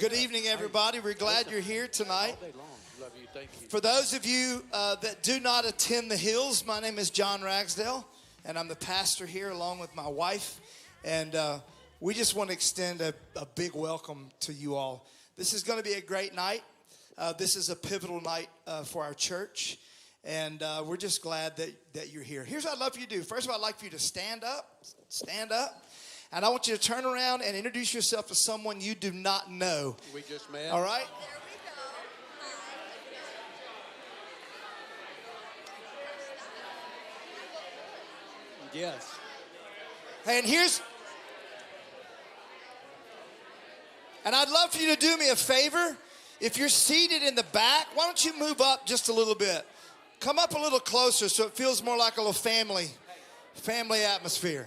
Good evening, everybody. We're glad you're here tonight. For those of you that do not attend the Hills, my name is John Ragsdale, and I'm the pastor here along with my wife. And we just want to extend a big welcome to you all. This is going to be a great night. This is a pivotal night for our church, and we're just glad that you're here. Here's what I'd love for you to do. First of all, I'd like for you to stand up. And I want you to turn around and introduce yourself to someone you do not know. We just met. All right? There we go. Yes. Hey, and I'd love for you to do me a favor. If you're seated in the back, why don't you move up just a little bit? Come up a little closer so it feels more like a little family atmosphere.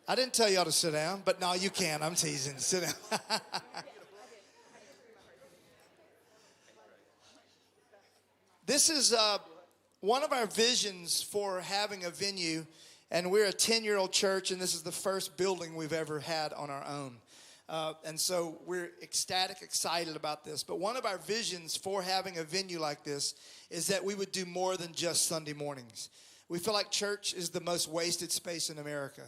I didn't tell y'all to sit down, but no, you can. I'm teasing. Sit down. This is one of our visions for having a venue, and we're a 10-year-old church, and this is the first building we've ever had on our own. And so we're ecstatic, excited about this. But one of our visions for having a venue like this is that we would do more than just Sunday mornings. We feel like church is the most wasted space in America.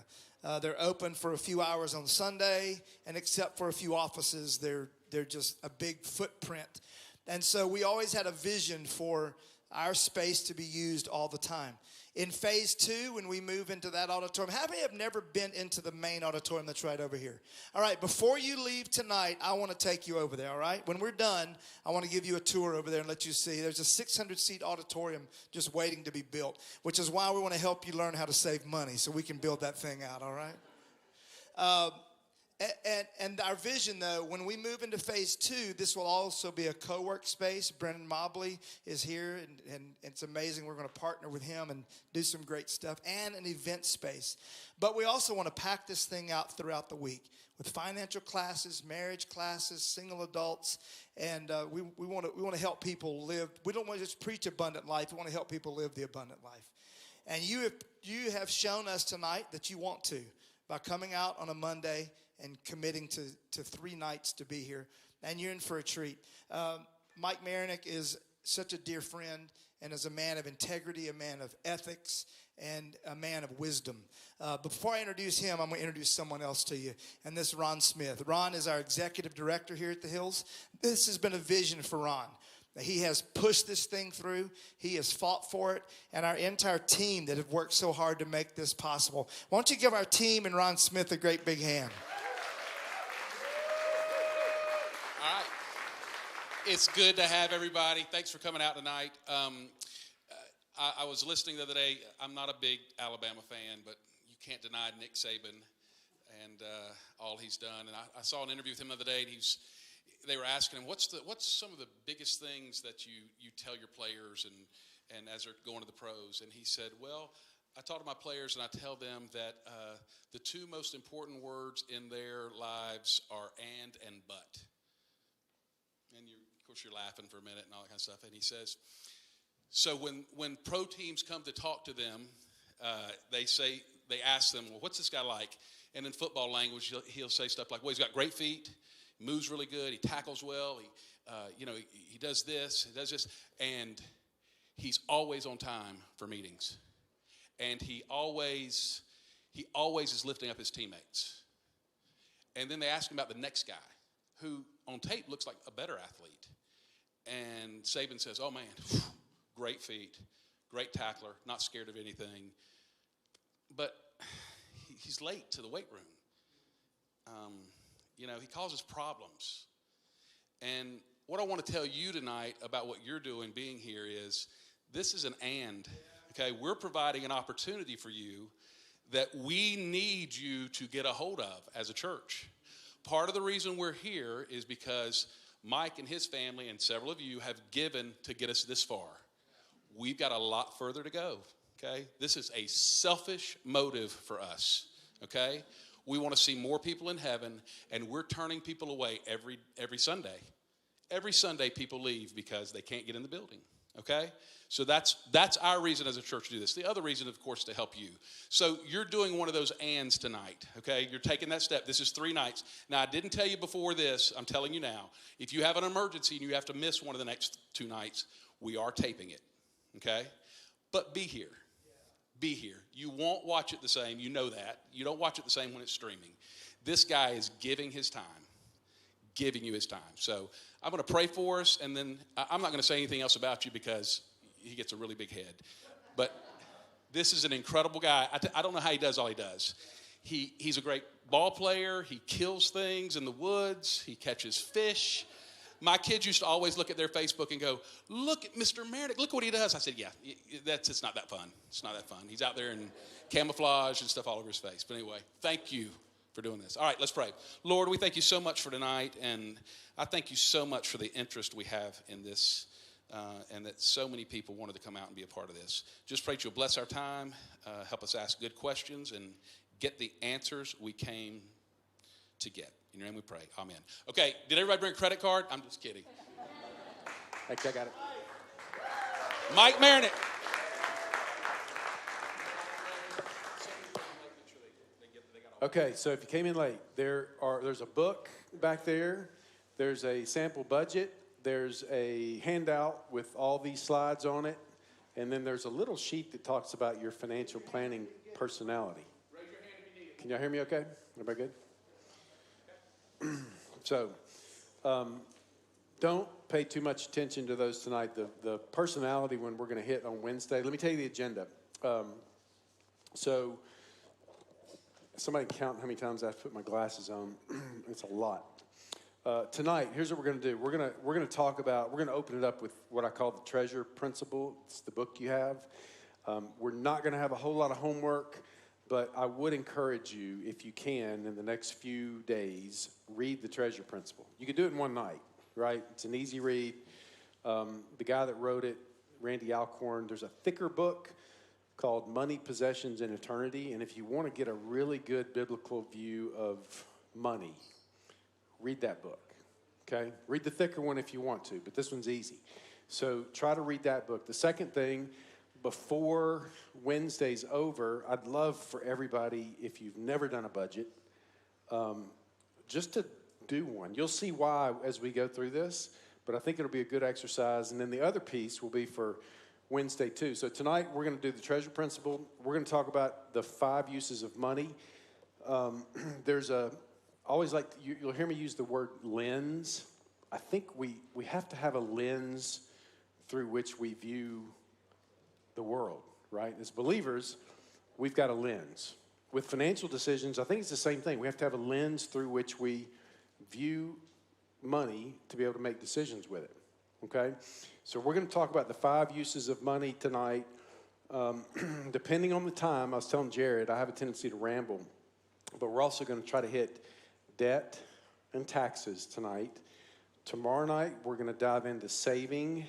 They're open for a few hours on Sunday, and except for a few offices, they're just a big footprint. And so we always had a vision for our space to be used all the time. In phase 2, when we move into that auditorium, how many have never been into the main auditorium that's right over here? All right, before you leave tonight, I want to take you over there, all right? When we're done, I want to give you a tour over there and let you see. There's a 600-seat auditorium just waiting to be built, which is why we want to help you learn how to save money so we can build that thing out, all right? And our vision, though, when we move into phase 2, this will also be a co-work space. Brendan Mobley is here, and it's amazing. We're going to partner with him and do some great stuff, and an event space. But we also want to pack this thing out throughout the week with financial classes, marriage classes, single adults, and we want to help people live. We don't want to just preach abundant life. We want to help people live the abundant life. And you have shown us tonight that you want to by coming out on a Monday and committing to 3 nights to be here. And you're in for a treat. Mike Mayernick is such a dear friend and is a man of integrity, a man of ethics, and a man of wisdom. Before I introduce him, I'm going to introduce someone else to you, and this is Ron Smith. Ron is our executive director here at the Hills. This has been a vision for Ron. He has pushed this thing through. He has fought for it. And our entire team that have worked so hard to make this possible. Why don't you give our team and Ron Smith a great big hand? All right. It's good to have everybody. Thanks for coming out tonight. I was listening the other day. I'm not a big Alabama fan, but you can't deny Nick Saban and all he's done. And I saw an interview with him the other day, and they were asking him, what's some of the biggest things that you tell your players and as they're going to the pros? And he said, well, I talk to my players and I tell them that the 2 most important words in their lives are and but. And of course you're laughing for a minute and all that kind of stuff. And he says, so when pro teams come to talk to them, they ask them, well, what's this guy like? And in football language, he'll say stuff like, well, he's got great feet. He moves really good. He tackles well. He does this. He does this. And he's always on time for meetings. And he always is lifting up his teammates. And then they ask him about the next guy, who on tape looks like a better athlete. And Saban says, oh, man, great feet, great tackler, not scared of anything. But he's late to the weight room. He causes problems. And what I want to tell you tonight about what you're doing being here is this is an and. Okay, we're providing an opportunity for you that we need you to get a hold of as a church. Part of the reason we're here is because Mike and his family and several of you have given to get us this far. We've got a lot further to go, okay? This is a selfish motive for us, okay? We want to see more people in heaven, and we're turning people away every Sunday. Every Sunday people leave because they can't get in the building, Okay? So that's our reason as a church to do this. The other reason, of course, to help you. So you're doing one of those ands tonight, okay? You're taking that step. This is 3 nights. Now, I didn't tell you before this. I'm telling you now. If you have an emergency and you have to miss one of the next 2 nights, we are taping it, okay? But be here. Be here. You won't watch it the same. You know that. You don't watch it the same when it's streaming. This guy is giving his time. Giving you his time. So I'm going to pray for us, and then I'm not going to say anything else about you because he gets a really big head. But this is an incredible guy. I don't know how he does all he does. He's a great ball player. He kills things in the woods. He catches fish. My kids used to always look at their Facebook and go, look at Mr. Mayernick. Look what he does. I said, yeah, it's not that fun. It's not that fun. He's out there in camouflage and stuff all over his face. But anyway, thank you for doing this. All right, let's pray. Lord, we thank you so much for tonight, and I thank you so much for the interest we have in this, and that so many people wanted to come out and be a part of this. Just pray that you'll bless our time, help us ask good questions, and get the answers we came to get. In your name we pray. Amen. Okay, did everybody bring a credit card? I'm just kidding. Actually, I got it. Mike Mayernick. Okay, so if you came in late, there's a book back there. There's a sample budget. There's a handout with all these slides on it. And then there's a little sheet that talks about your financial planning personality. Raise your hand if you need it. Can y'all hear me okay? Everybody good? So, don't pay too much attention to those tonight. The personality one we're going to hit on Wednesday. Let me tell you the agenda. So, somebody can count how many times I've put my glasses on. It's a lot. Tonight, here's what we're going to do. We're going to open it up with what I call the treasure principle. It's the book you have. We're not going to have a whole lot of homework, but I would encourage you, if you can, in the next few days, read the treasure principle. You can do it in one night, right? It's an easy read. The guy that wrote it, Randy Alcorn, there's a thicker book called Money, Possessions, and Eternity. And if you want to get a really good biblical view of money, read that book, okay? Read the thicker one if you want to, but this one's easy. So try to read that book. The second thing, before Wednesday's over, I'd love for everybody, if you've never done a budget, just to do one. You'll see why as we go through this, but I think it'll be a good exercise. And then the other piece will be for Wednesday too. So tonight we're going to do the treasure principle. We're going to talk about the 5 uses of money. You'll hear me use the word lens. I think we have to have a lens through which we view the world, right? As believers, we've got a lens. With financial decisions, I think it's the same thing. We have to have a lens through which we view money to be able to make decisions with it, okay? So we're going to talk about the 5 uses of money tonight. Depending on the time, I was telling Jared, I have a tendency to ramble, but we're also going to try to hit debt and taxes tonight. Tomorrow night, we're going to dive into saving,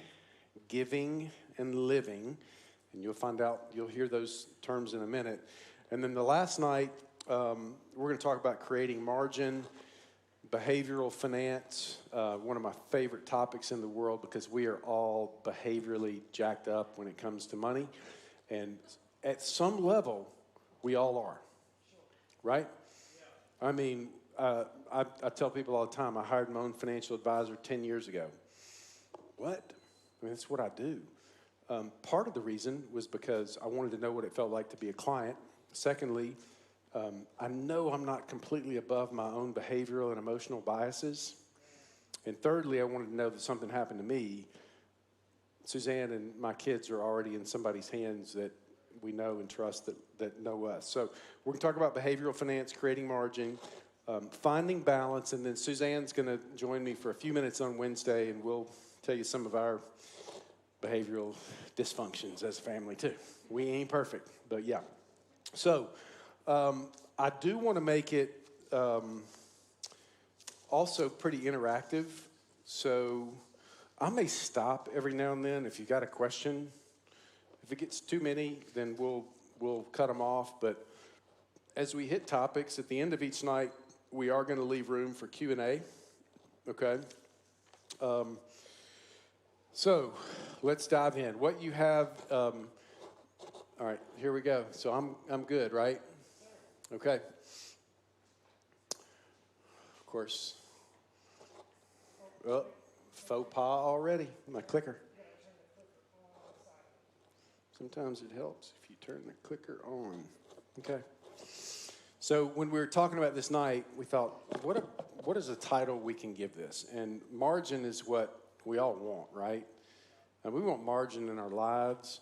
giving, and living. And you'll hear those terms in a minute. And then the last night, we're going to talk about creating margin, behavioral finance, one of my favorite topics in the world because we are all behaviorally jacked up when it comes to money. And at some level, we all are, right? I mean, I tell people all the time, I hired my own financial advisor 10 years ago. What? I mean, that's what I do. Part of the reason was because I wanted to know what it felt like to be a client. Secondly, I know I'm not completely above my own behavioral and emotional biases. And thirdly, I wanted to know that something happened to me. Suzanne and my kids are already in somebody's hands that we know and trust that know us. So we're going to talk about behavioral finance, creating margin, finding balance, and then Suzanne's going to join me for a few minutes on Wednesday, and we'll tell you some of our behavioral dysfunctions as a family too. We ain't perfect, but yeah. So I do want to make it also pretty interactive. So I may stop every now and then if you got a question. If it gets too many, then we'll cut them off. But as we hit topics at the end of each night, we are going to leave room for Q&A. Okay. So let's dive in. What you have, all right, here we go. So I'm good, right? Okay. Of course. Oh, faux pas already. My clicker. Sometimes it helps if you turn the clicker on. Okay. So when we were talking about this night, we thought, what is a title we can give this? And margin is what we all want, right? And we want margin in our lives.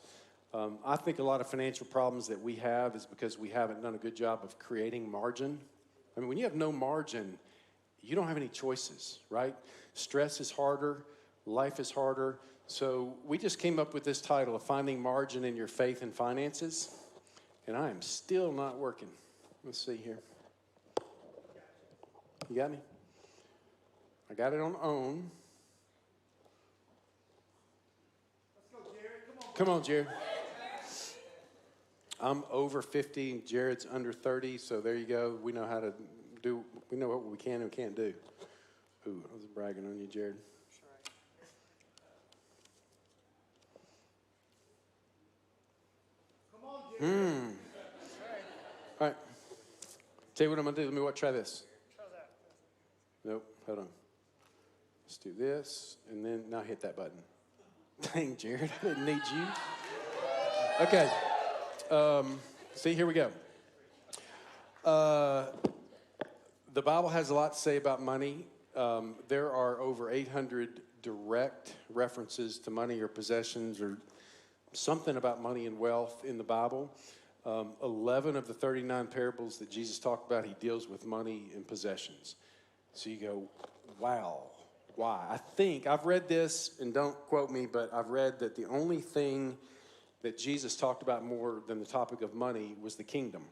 I think a lot of financial problems that we have is because we haven't done a good job of creating margin. I mean, when you have no margin, you don't have any choices, right? Stress is harder. Life is harder. So we just came up with this title of Finding Margin in Your Faith and Finances. And I am still not working. Let's see here. You got me? I got it on own. Let's go, Jared. Come on, Jared. I'm over 50. Jared's under 30. So there you go. We know how to do. We know what we can and can't do. Ooh, I was bragging on you, Jared. Come on, Jared. All right. Tell you what I'm going to do. Let me try this. Try that. Nope. Hold on. Let's do this. And then now hit that button. Dang, Jared. I didn't need you. Okay. See, here we go. The Bible has a lot to say about money. There are over 800 direct references to money or possessions or something about money and wealth in the Bible. 11 of the 39 parables that Jesus talked about, he deals with money and possessions. So you go, wow, why? I think, I've read this, and don't quote me, but I've read that the only thing that Jesus talked about more than the topic of money was the kingdom.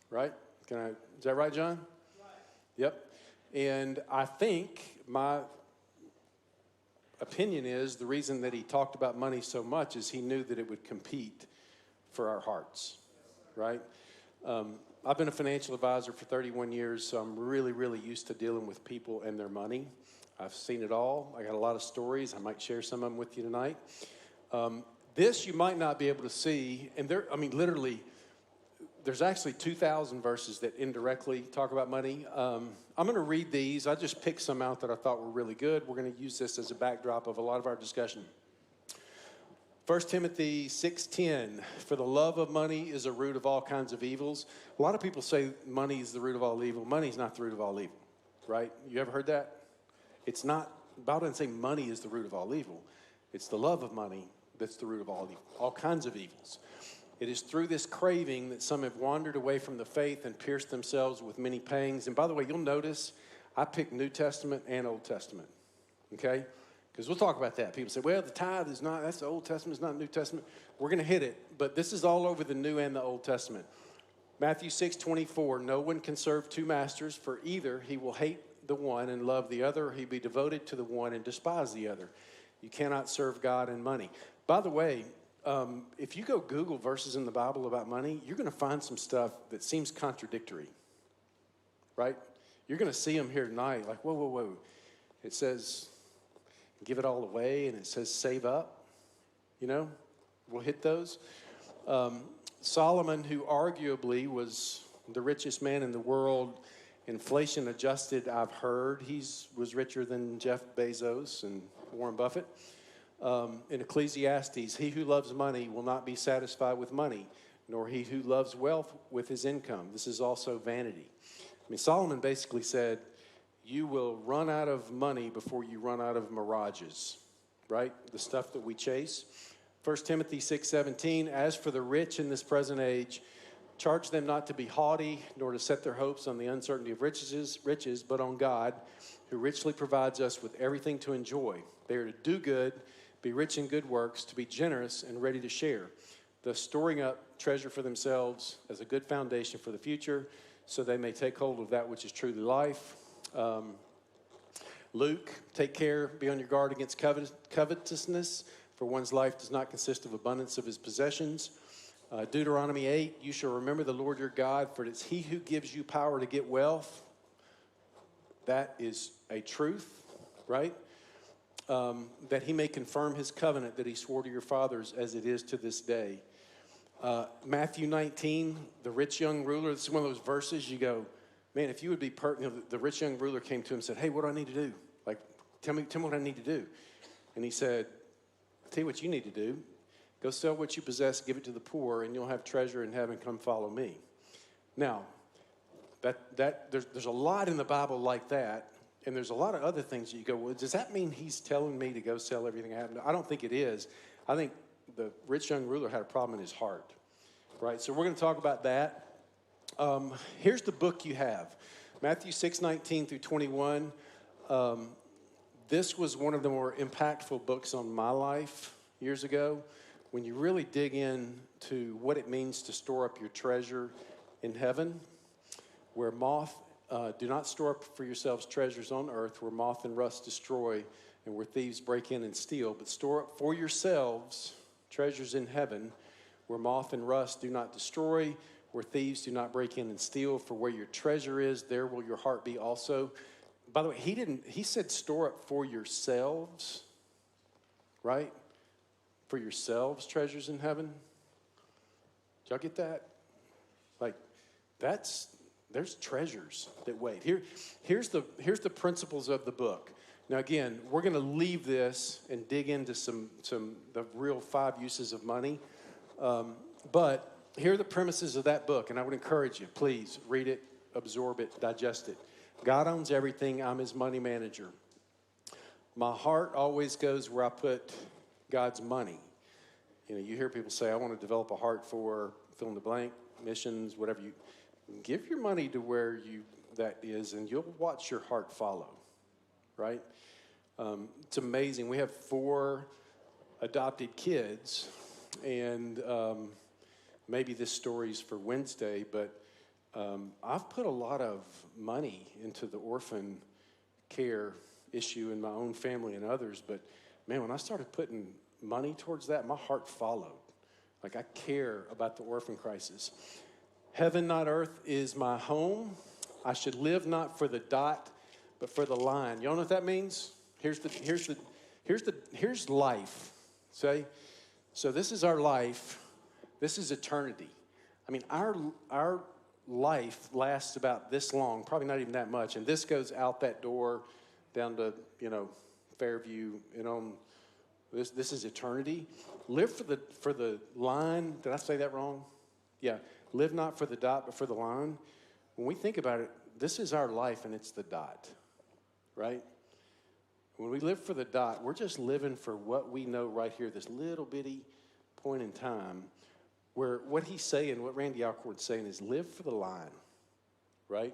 Right? Is that right, John? Right. Yep. And I think my opinion is the reason that he talked about money so much is he knew that it would compete for our hearts, right? I've been a financial advisor for 31 years, so I'm really, really used to dealing with people and their money. I've seen it all. I got a lot of stories. I might share some of them with you tonight. This you might not be able to see, and literally, there's actually 2,000 verses that indirectly talk about money. I'm going to read these. I just picked some out that I thought were really good. We're going to use this as a backdrop of a lot of our discussion. 1 Timothy 6:10, for the love of money is a root of all kinds of evils. A lot of people say money is the root of all evil. Money is not the root of all evil, right? You ever heard that? It's not, the Bible doesn't say money is the root of all evil. It's the love of money that's the root of all evil, all kinds of evils. It is through this craving that some have wandered away from the faith and pierced themselves with many pangs. And by the way, you'll notice I picked New Testament and Old Testament, okay? Because we'll talk about that. People say, well, the tithe is not, that's the Old Testament, it's not New Testament. We're going to hit it, but this is all over the New and the Old Testament. Matthew 6:24, no one can serve two masters, for either he will hate the one and love the other, or he'll be devoted to the one and despise the other. You cannot serve God and money. By the way, if you go Google verses in the Bible about money, you're going to find some stuff that seems contradictory, right? You're going to see them here tonight, like, whoa, whoa, whoa. It says, give it all away, and it says, save up. You know, we'll hit those. Solomon, who arguably was the richest man in the world, inflation adjusted, I've heard, was richer than Jeff Bezos and Warren Buffett. In Ecclesiastes, he who loves money will not be satisfied with money, nor he who loves wealth with his income. This is also vanity. I mean, Solomon basically said, you will run out of money before you run out of mirages, right? The stuff that we chase. 1 Timothy 6:17, as for the rich in this present age, charge them not to be haughty, nor to set their hopes on the uncertainty of riches, but on God, who richly provides us with everything to enjoy. They are to do good, be rich in good works, to be generous and ready to share, thus storing up treasure for themselves as a good foundation for the future, so they may take hold of that which is truly life. Luke, take care, be on your guard against covetousness, for one's life does not consist of abundance of his possessions. Deuteronomy 8, you shall remember the Lord your God, for it is he who gives you power to get wealth. That is a truth, right? that he may confirm his covenant that he swore to your fathers as it is to this day. Matthew 19, the rich young ruler, this is one of those verses you go, man, if you would be the rich young ruler came to him and said, hey, what do I need to do? Like, tell me what I need to do. And he said, I'll tell you what you need to do. Go sell what you possess, give it to the poor, and you'll have treasure in heaven. Come follow me. Now, there's a lot in the Bible like that, and there's a lot of other things that you go, well, does that mean he's telling me to go sell everything I have? I don't think it is. I think the rich young ruler had a problem in his heart, right? So we're going to talk about that. Here's the book you have, Matthew 6:19 through 21. This was one of the more impactful books on my life years ago. When you really dig into what it means to store up your treasure in heaven, where do not store up for yourselves treasures on earth, where moth and rust destroy, and where thieves break in and steal, but store up for yourselves treasures in heaven, where moth and rust do not destroy, where thieves do not break in and steal. For where your treasure is, there will your heart be also. By the way, he said store up for yourselves, right? For yourselves treasures in heaven. Did y'all get that? Like, there's treasures that wait. Here's the principles of the book. Now again, we're going to leave this and dig into some the real 5 uses of money. But here are the premises of that book, and I would encourage you, please read it, absorb it, digest it. God owns everything. I'm his money manager. My heart always goes where I put God's money. You know, you hear people say, I want to develop a heart for fill in the blank, missions, whatever. You give your money to where that is, and you'll watch your heart follow, right? It's amazing. We have 4 adopted kids, and maybe this story's for Wednesday, but I've put a lot of money into the orphan care issue in my own family and others, but man, when I started putting money towards that, my heart followed. Like, I care about the orphan crisis. Heaven, not earth, is my home. I should live not for the dot, but for the line. Y'all know what that means? Here's life. Say, so this is our life. This is eternity. I mean, our life lasts about this long, probably not even that much, and this goes out that door down to, Fairview, this is eternity. Live for the line. Did I say that wrong? Yeah. Live not for the dot, but for the line. When we think about it, this is our life, and it's the dot, right? When we live for the dot, we're just living for what we know right here, this little bitty point in time, where what he's saying, what Randy Alcorn's saying is live for the line, right?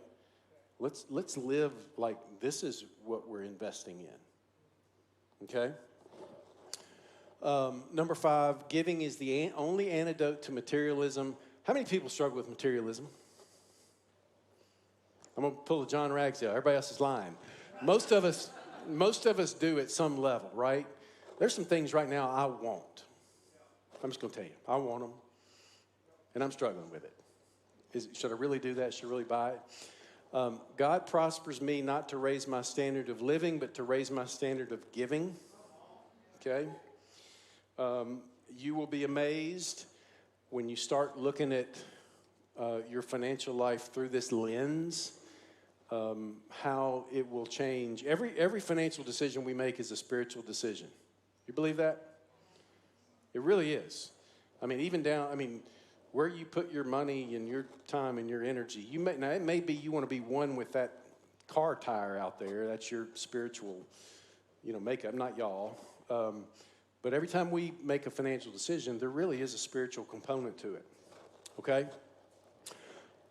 Let's live like this is what we're investing in, okay? Number 5, giving is the only antidote to materialism. How many people struggle with materialism? I'm going to pull a John Ragsdale. Everybody else is lying. Most of us do at some level, right? There's some things right now I want. I'm just going to tell you. I want them, and I'm struggling with it. Should I really do that? Should I really buy it? God prospers me not to raise my standard of living, but to raise my standard of giving. Okay? You will be amazed when you start looking at your financial life through this lens, how it will change. Every financial decision we make is a spiritual decision. You believe that? It really is. I mean, where you put your money and your time and your energy. Now it may be you want to be one with that car tire out there. That's your spiritual, makeup. Not y'all. But every time we make a financial decision, there really is a spiritual component to it. Okay?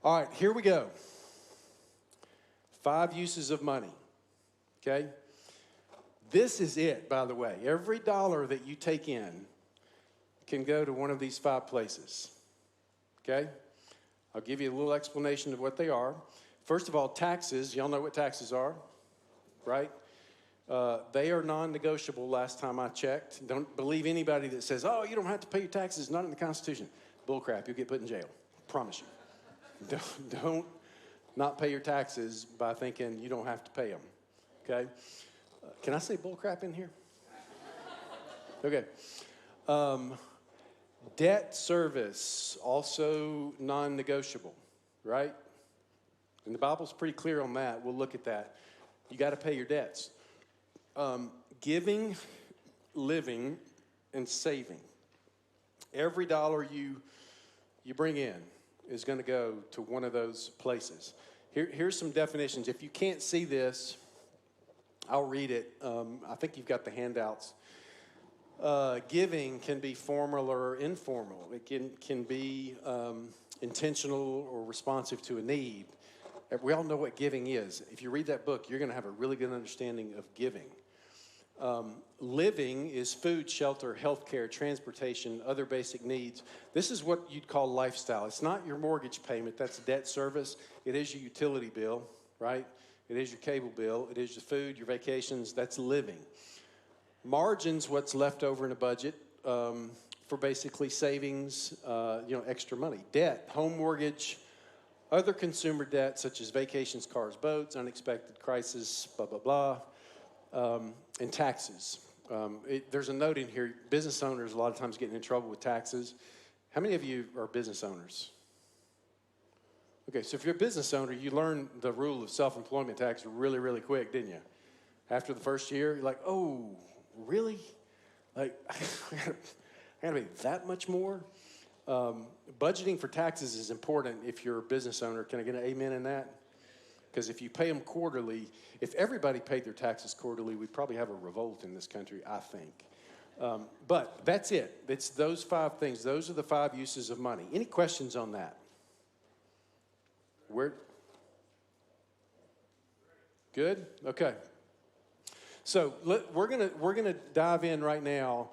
All right, here we go. 5 uses of money. Okay? This is it, by the way. Every dollar that you take in can go to one of these 5 places. Okay? I'll give you a little explanation of what they are. First of all, taxes. Y'all know what taxes are, right? They are non-negotiable last time I checked. Don't believe anybody that says, oh, you don't have to pay your taxes, not in the Constitution. Bull crap, you'll get put in jail. Promise you. Don't not pay your taxes by thinking you don't have to pay them, okay? Can I say bull crap in here? Okay. Debt service, also non-negotiable, right? And the Bible's pretty clear on that. We'll look at that. You got to pay your debts. Giving, living, and saving. Every dollar you bring in is going to go to one of those places. Here's some definitions. If you can't see this, I'll read it. I think you've got the handouts. Giving can be formal or informal. It can be intentional or responsive to a need. We all know what giving is. If you read that book, you're going to have a really good understanding of giving. Living is food, shelter, healthcare, transportation, other basic needs. This is what you'd call lifestyle. It's not your mortgage payment. That's debt service. It is your utility bill, right? It is your cable bill. It is your food, your vacations. That's living. Margin's what's left over in a budget for basically savings, extra money. Debt, home mortgage, other consumer debt such as vacations, cars, boats, unexpected crisis, blah, blah, blah, and taxes. There's a note in here, business owners a lot of times getting in trouble with taxes. How many of you are business owners? Okay, so if you're a business owner, you learn the rule of self-employment tax really, really quick, didn't you? After the first year, you're like, oh, really? Like, I gotta pay that much more? Budgeting for taxes is important if you're a business owner. Can I get an amen in that? Because if you pay them quarterly, if everybody paid their taxes quarterly, we'd probably have a revolt in this country, I think. But that's it. It's those 5 things. Those are the 5 uses of money. Any questions on that? Good? Okay. So we're gonna dive in right now,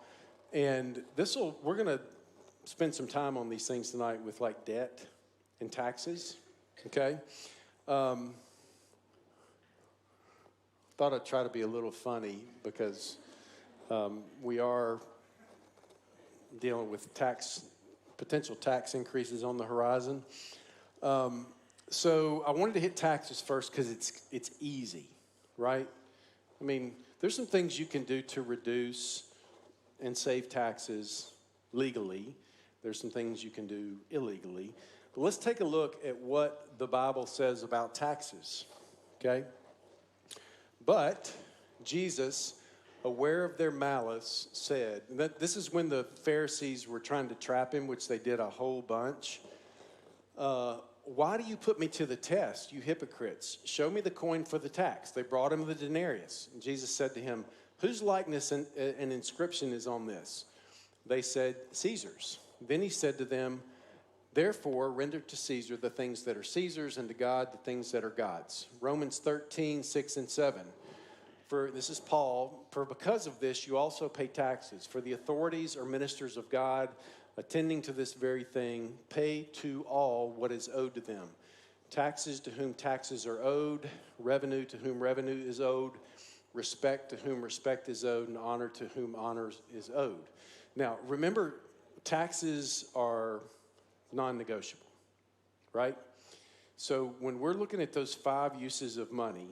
and we're gonna spend some time on these things tonight with like debt and taxes. Okay. Thought I'd try to be a little funny because we are dealing with potential tax increases on the horizon. So I wanted to hit taxes first because it's easy, right? I mean, there's some things you can do to reduce and save taxes legally. There's some things you can do illegally. But let's take a look at what the Bible says about taxes, okay? But Jesus, aware of their malice, said, and this is when the Pharisees were trying to trap him, which they did a whole bunch. Why do you put me to the test, you hypocrites? Show me the coin for the tax. They brought him the denarius. And Jesus said to him, whose likeness and inscription is on this? They said, Caesar's. Then he said to them, therefore, render to Caesar the things that are Caesar's, and to God the things that are God's. Romans 13, 6 and 7. This is Paul. For because of this, you also pay taxes. For the authorities are ministers of God, attending to this very thing, pay to all what is owed to them. Taxes to whom taxes are owed, revenue to whom revenue is owed, respect to whom respect is owed, and honor to whom honor is owed. Now, remember, taxes are non-negotiable, right? So when we're looking at those 5 uses of money,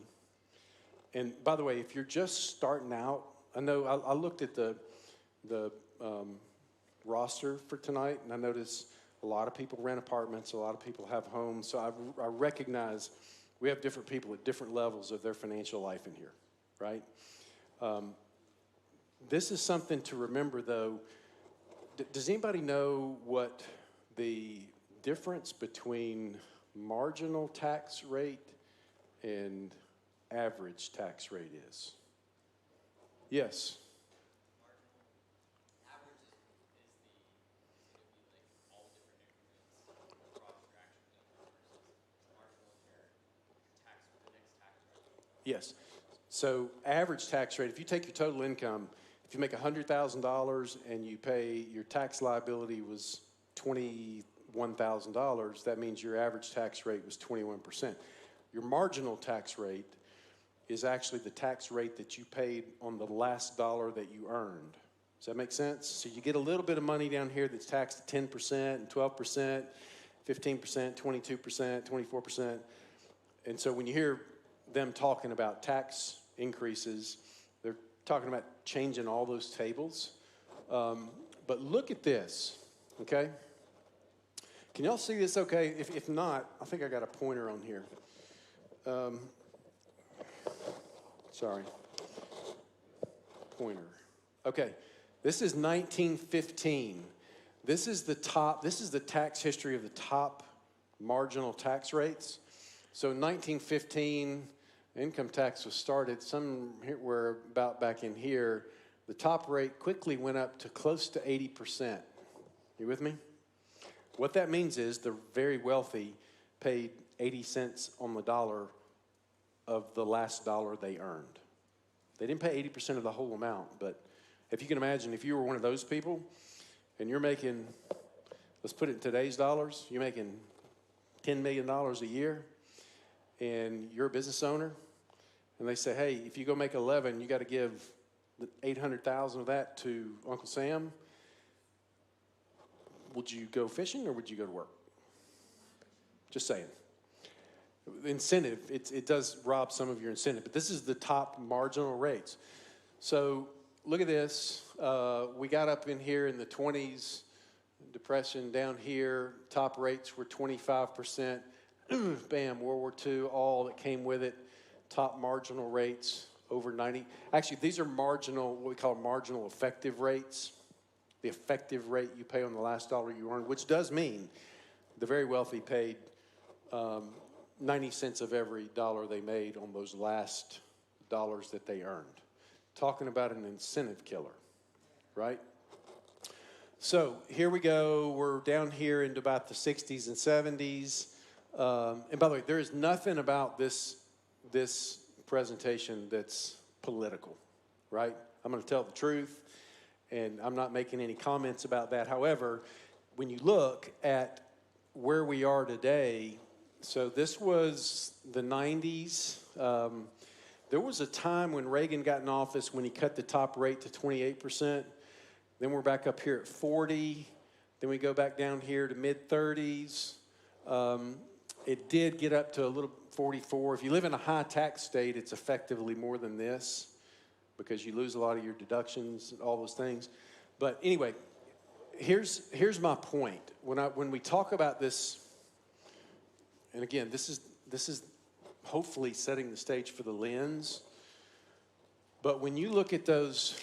and by the way, if you're just starting out, I know I looked at the roster for tonight, and I noticed a lot of people rent apartments, a lot of people have homes, so I recognize we have different people at different levels of their financial life in here, right? This is something to remember, though. Does anybody know what the difference between marginal tax rate and average tax rate is? Yes. Yes. So average tax rate, if you take your total income, if you make $100,000 and you pay, your tax liability was $21,000, that means your average tax rate was 21%. Your marginal tax rate is actually the tax rate that you paid on the last dollar that you earned. Does that make sense? So you get a little bit of money down here that's taxed at 10% and 12%, 15%, 22%, 24%. And so when you hear them talking about tax increases, they're talking about changing all those tables. But look at this, okay? Can y'all see this okay? If not, I think I got a pointer on here. Sorry. Pointer. Okay, this is 1915. This is the tax history of the top marginal tax rates. So in 1915, income tax was started somewhere about back in here. The top rate quickly went up to close to 80%. You with me? What that means is the very wealthy paid 80 cents on the dollar of the last dollar they earned. They didn't pay 80% of the whole amount, but if you can imagine, if you were one of those people and you're making, let's put it in today's dollars, you're making $10 million a year and you're a business owner and they say, hey, if you go make 11, you got to give 800,000 of that to Uncle Sam. Would you go fishing or would you go to work? Just saying. Incentive, it does rob some of your incentive, but this is the top marginal rates. So look at this. We got up in here in the 20s, depression down here. Top rates were 25%. Bam, World War II, all that came with it. Top marginal rates over 90. Actually, these are marginal, what we call marginal effective rates. The effective rate you pay on the last dollar you earn, which does mean the very wealthy paid 90 cents of every dollar they made on those last dollars that they earned. Talking about an incentive killer, right? So here we go. We're down here into about the 60s and 70s. And by the way, there is nothing about this presentation that's political, right? I'm going to tell the truth, and I'm not making any comments about that. However, when you look at where we are today, so this was the 90s. There was a time when Reagan got in office when he cut the top rate to 28%. Then we're back up here at 40. Then we go back down here to mid-30s. It did get up to a little 44. If you live in a high tax state, it's effectively more than this because you lose a lot of your deductions and all those things. But anyway, here's my point. When we talk about this, and again, this is hopefully setting the stage for the lens. But when you look at those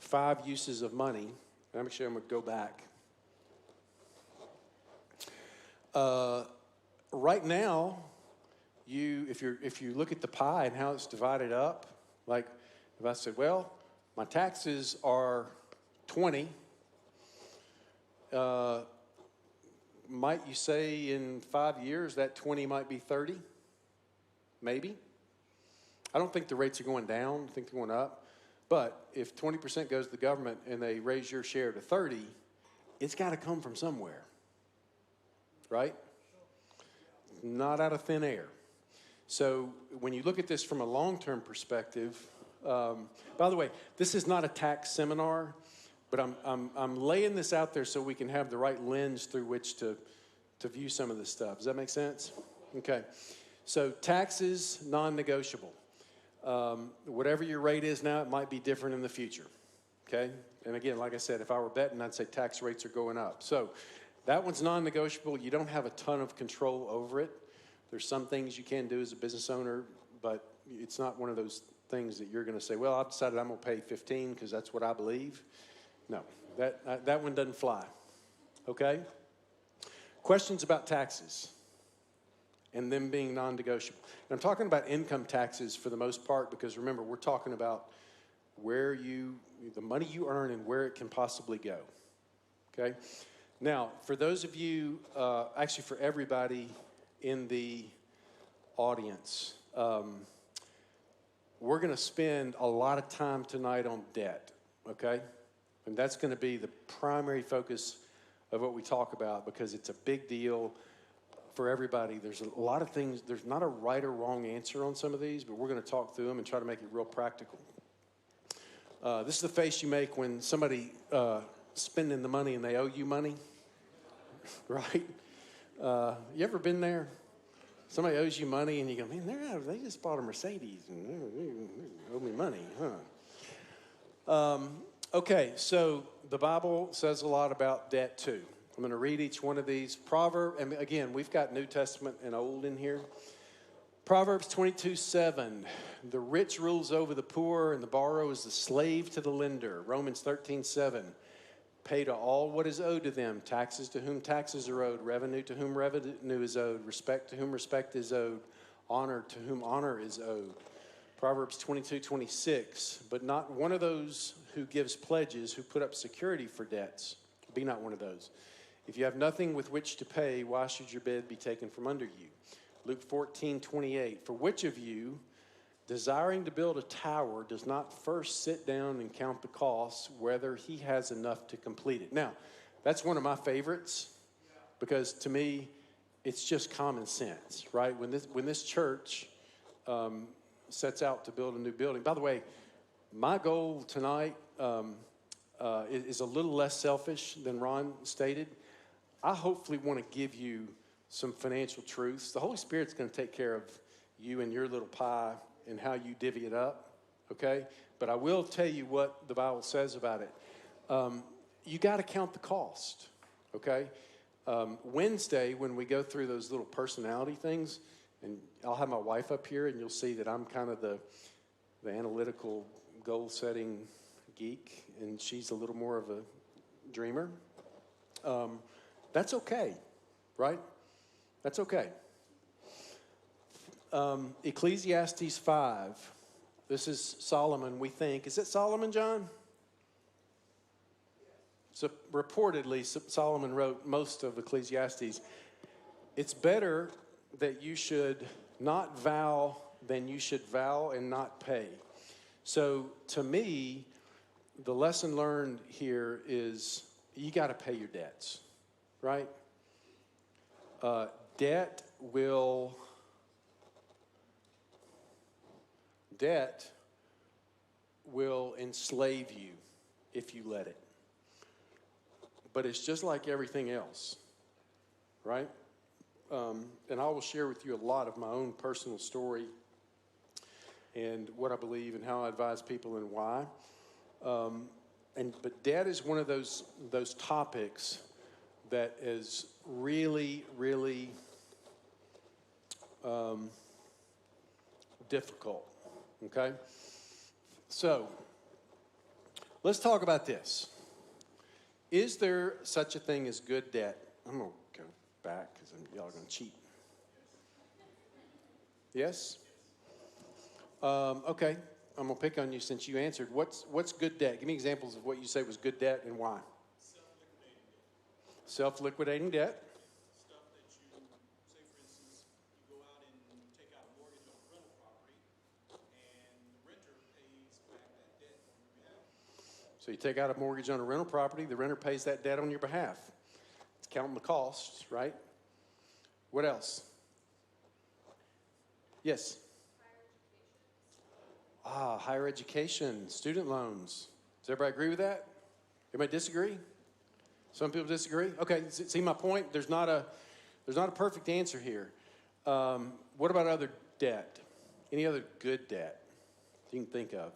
5 uses of money, I'm going to go back. Right now, if you look at the pie and how it's divided up, like if I said, well, my taxes are 20, might you say in 5 years that 20 might be 30? Maybe. I don't think the rates are going down. I think they're going up. But if 20% goes to the government and they raise your share to 30, it's got to come from somewhere, right? Not out of thin air. So when you look at this from a long-term perspective, by the way, this is not a tax seminar, but I'm laying this out there so we can have the right lens through which to view some of this stuff. Does that make sense? Okay. So taxes, non-negotiable. Whatever your rate is now, it might be different in the future. Okay? And again, like I said, if I were betting, I'd say tax rates are going up. So that one's non-negotiable. You don't have a ton of control over it. There's some things you can do as a business owner, but it's not one of those things that you're going to say, well, I've decided I'm going to pay 15 because that's what I believe. No, that one doesn't fly. Okay? Questions about taxes and them being non-negotiable. And I'm talking about income taxes for the most part because remember, we're talking about the money you earn and where it can possibly go. Okay? Now, for those of you, actually for everybody in the audience, we're going to spend a lot of time tonight on debt, okay? And that's going to be the primary focus of what we talk about because it's a big deal for everybody. There's a lot of things. There's not a right or wrong answer on some of these, but we're going to talk through them and try to make it real practical. This is the face you make when somebody spending the money and they owe you money, right? You ever been there? Somebody owes you money and you go, man, they just bought a Mercedes and they owe me money, huh? Okay, so the Bible says a lot about debt too. I'm going to read each one of these. And again, we've got New Testament and Old in here. Proverbs 22:7, the rich rules over the poor, and the borrower is the slave to the lender. Romans 13:7, pay to all what is owed to them, taxes to whom taxes are owed, revenue to whom revenue is owed, respect to whom respect is owed, honor to whom honor is owed. Proverbs 22:26, but not one of those who gives pledges, who put up security for debts. Be not one of those. If you have nothing with which to pay, why should your bed be taken from under you? Luke 14:28, for which of you, desiring to build a tower, does not first sit down and count the costs, whether he has enough to complete it? Now, that's one of my favorites, because to me, it's just common sense, right? When this church sets out to build a new building. By the way, my goal tonight is a little less selfish than Ron stated. I hopefully want to give you some financial truths. The Holy Spirit's going to take care of you and your little pie and how you divvy it up, okay? But I will tell you what the Bible says about it. You got to count the cost, okay? Wednesday, when we go through those little personality things, and I'll have my wife up here, and you'll see that I'm kind of the analytical, goal-setting geek, and she's a little more of a dreamer. That's okay, right? That's okay. Ecclesiastes 5. This is Solomon, we think. Is it Solomon, John? So reportedly, Solomon wrote most of Ecclesiastes. It's better that you should not vow than you should vow and not pay. So to me, the lesson learned here is you got to pay your debts, right? Debt will enslave you if you let it. But it's just like everything else, right? And I will share with you a lot of my own personal story and what I believe and how I advise people and why. But debt is one of those topics that is really, really difficult, okay? So, let's talk about this. Is there such a thing as good debt? I'm going to go back because y'all are going to cheat. Yes? Okay, I'm going to pick on you since you answered. What's good debt? Give me examples of what you say was good debt and why. Self-liquidating debt. Stuff that you, say for instance, you go out and take out a mortgage on a rental property, and the renter pays back that debt on your behalf. So you take out a mortgage on a rental property, the renter pays that debt on your behalf. It's counting the costs, right? What else? Yes? Higher education, student loans. Does everybody agree with that? Everybody disagree? Some people disagree? Okay, see my point? There's not a perfect answer here. What about other debt? Any other good debt you can think of?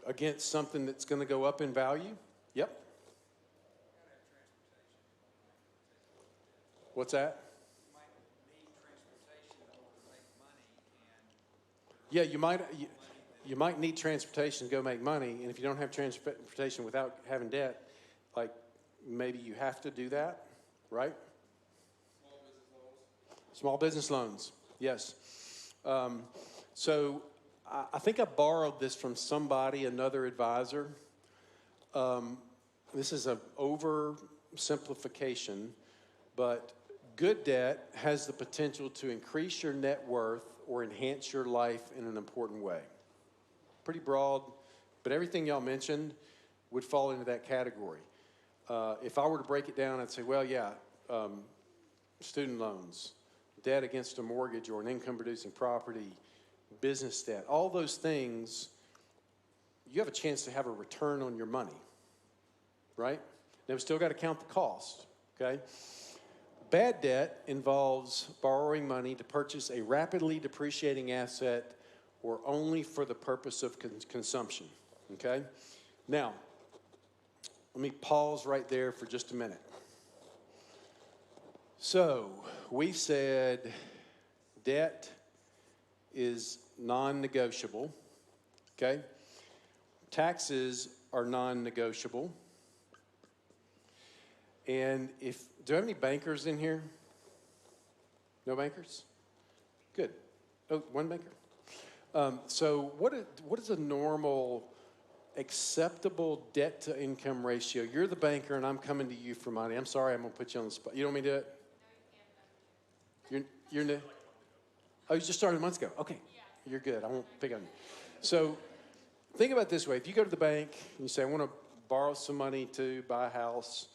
Against something that's going to go up in value? Yep. What's that? Yeah, you might need transportation to go make money, and if you don't have transportation without having debt, like maybe you have to do that, right? Small business loans, yes. So I think I borrowed this from somebody, another advisor. This is an oversimplification, but good debt has the potential to increase your net worth or enhance your life in an important way. Pretty broad, but everything y'all mentioned would fall into that category. If I were to break it down, I'd say, well, yeah, student loans, debt against a mortgage or an income-producing property, business debt, all those things, you have a chance to have a return on your money, right? Now, we still got to count the cost, okay? Bad debt involves borrowing money to purchase a rapidly depreciating asset or only for the purpose of consumption, okay? Now, let me pause right there for just a minute. So, we said debt is non-negotiable, okay? Taxes are non-negotiable. And do I have any bankers in here? No bankers? Good. Oh, one banker. So what is a normal acceptable debt to income ratio? You're the banker and I'm coming to you for money. I'm sorry, I'm going to put you on the spot. You don't want me to do it? You're new? Oh, you just started months ago. Okay. You're good. I won't pick on you. So think about it this way. If you go to the bank and you say, I want to borrow some money to buy a house,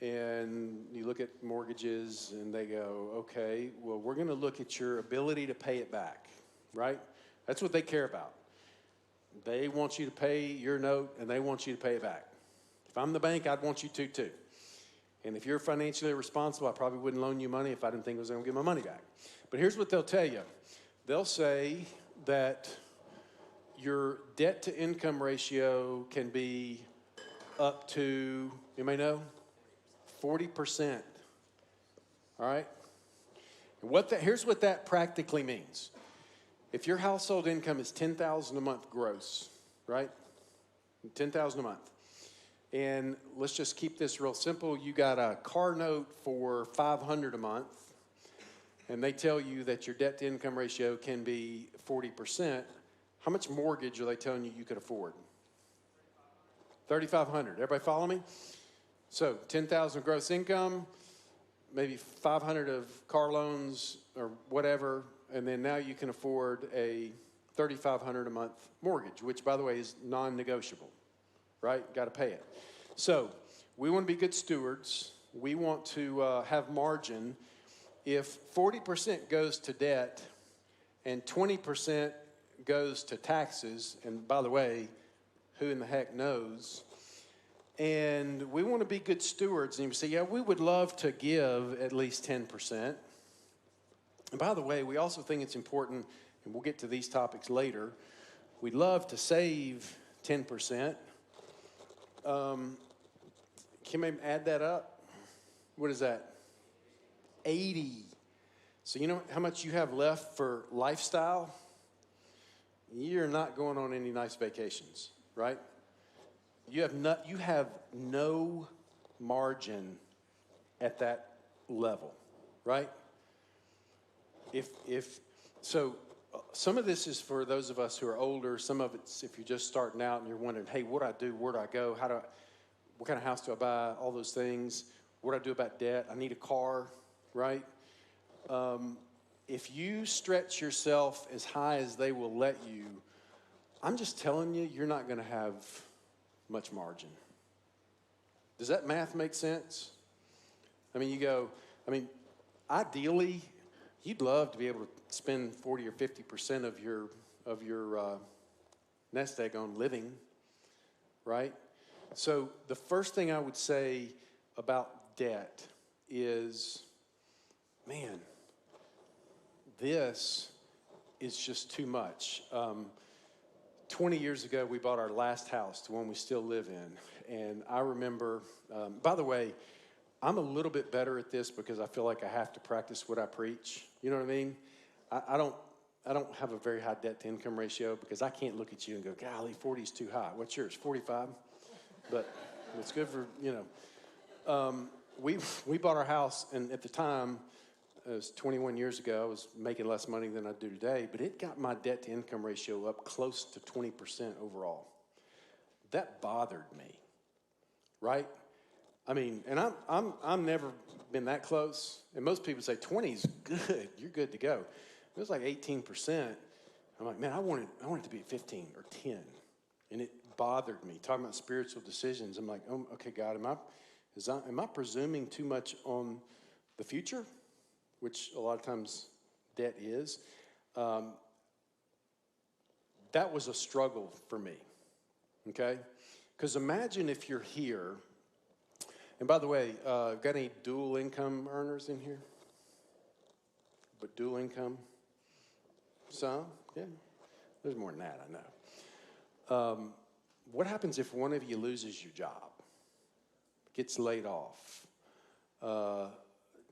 and you look at mortgages and they go, okay, well, we're going to look at your ability to pay it back, right? That's what they care about. They want you to pay your note and they want you to pay it back. If I'm the bank, I'd want you to too. And if you're financially responsible, I probably wouldn't loan you money if I didn't think I was going to get my money back. But here's what they'll tell you. They'll say that your debt to income ratio can be up to, you may know, 40%. All right? And here's what that practically means. If your household income is $10,000 a month gross, right? $10,000 a month. And let's just keep this real simple. You got a car note for $500 a month, and they tell you that your debt to income ratio can be 40%. How much mortgage are they telling you could afford? $3,500. Everybody follow me? So $10,000 gross income, maybe $500 of car loans or whatever, and then now you can afford a $3,500 a month mortgage, which, by the way, is non-negotiable, right? Got to pay it. So we want to be good stewards. We want to have margin. If 40% goes to debt and 20% goes to taxes, and by the way, who in the heck knows? And we want to be good stewards. And you say, yeah, we would love to give at least 10%. And by the way, we also think it's important, and we'll get to these topics later, we'd love to save 10%. Can we add that up? What is that? 80. So you know how much you have left for lifestyle? You're not going on any nice vacations, right? You have no margin at that level, right? So some of this is for those of us who are older. Some of it's if you're just starting out and you're wondering, hey, what do I do? Where do I go? What kind of house do I buy? All those things. What do I do about debt? I need a car, right? If you stretch yourself as high as they will let you, I'm just telling you, you're not going to have much margin. Does that math make sense? Ideally, you'd love to be able to spend 40 or 50% of your nest egg on living, right? So the first thing I would say about debt is, man, this is just too much. 20 years ago, we bought our last house, the one we still live in. And I remember, by the way, I'm a little bit better at this because I feel like I have to practice what I preach. You know what I mean? I don't have a very high debt to income ratio because I can't look at you and go, golly, 40 is too high. What's yours, 45? But it's good for, we bought our house, and at the time, it was 21 years ago, I was making less money than I do today, but it got my debt to income ratio up close to 20% overall. That bothered me, right? I mean, and I'm never been that close. And most people say 20 is good. You're good to go. It was like 18%. I'm like, man, I want it to be 15 or 10. And it bothered me. Talking about spiritual decisions, I'm like, oh, okay, God, am I presuming too much on the future? Which a lot of times debt is. That was a struggle for me, okay? Because imagine if you're here And by the way, got any dual income earners in here? But dual income? Some? Yeah. There's more than that, I know. What happens if one of you loses your job, gets laid off,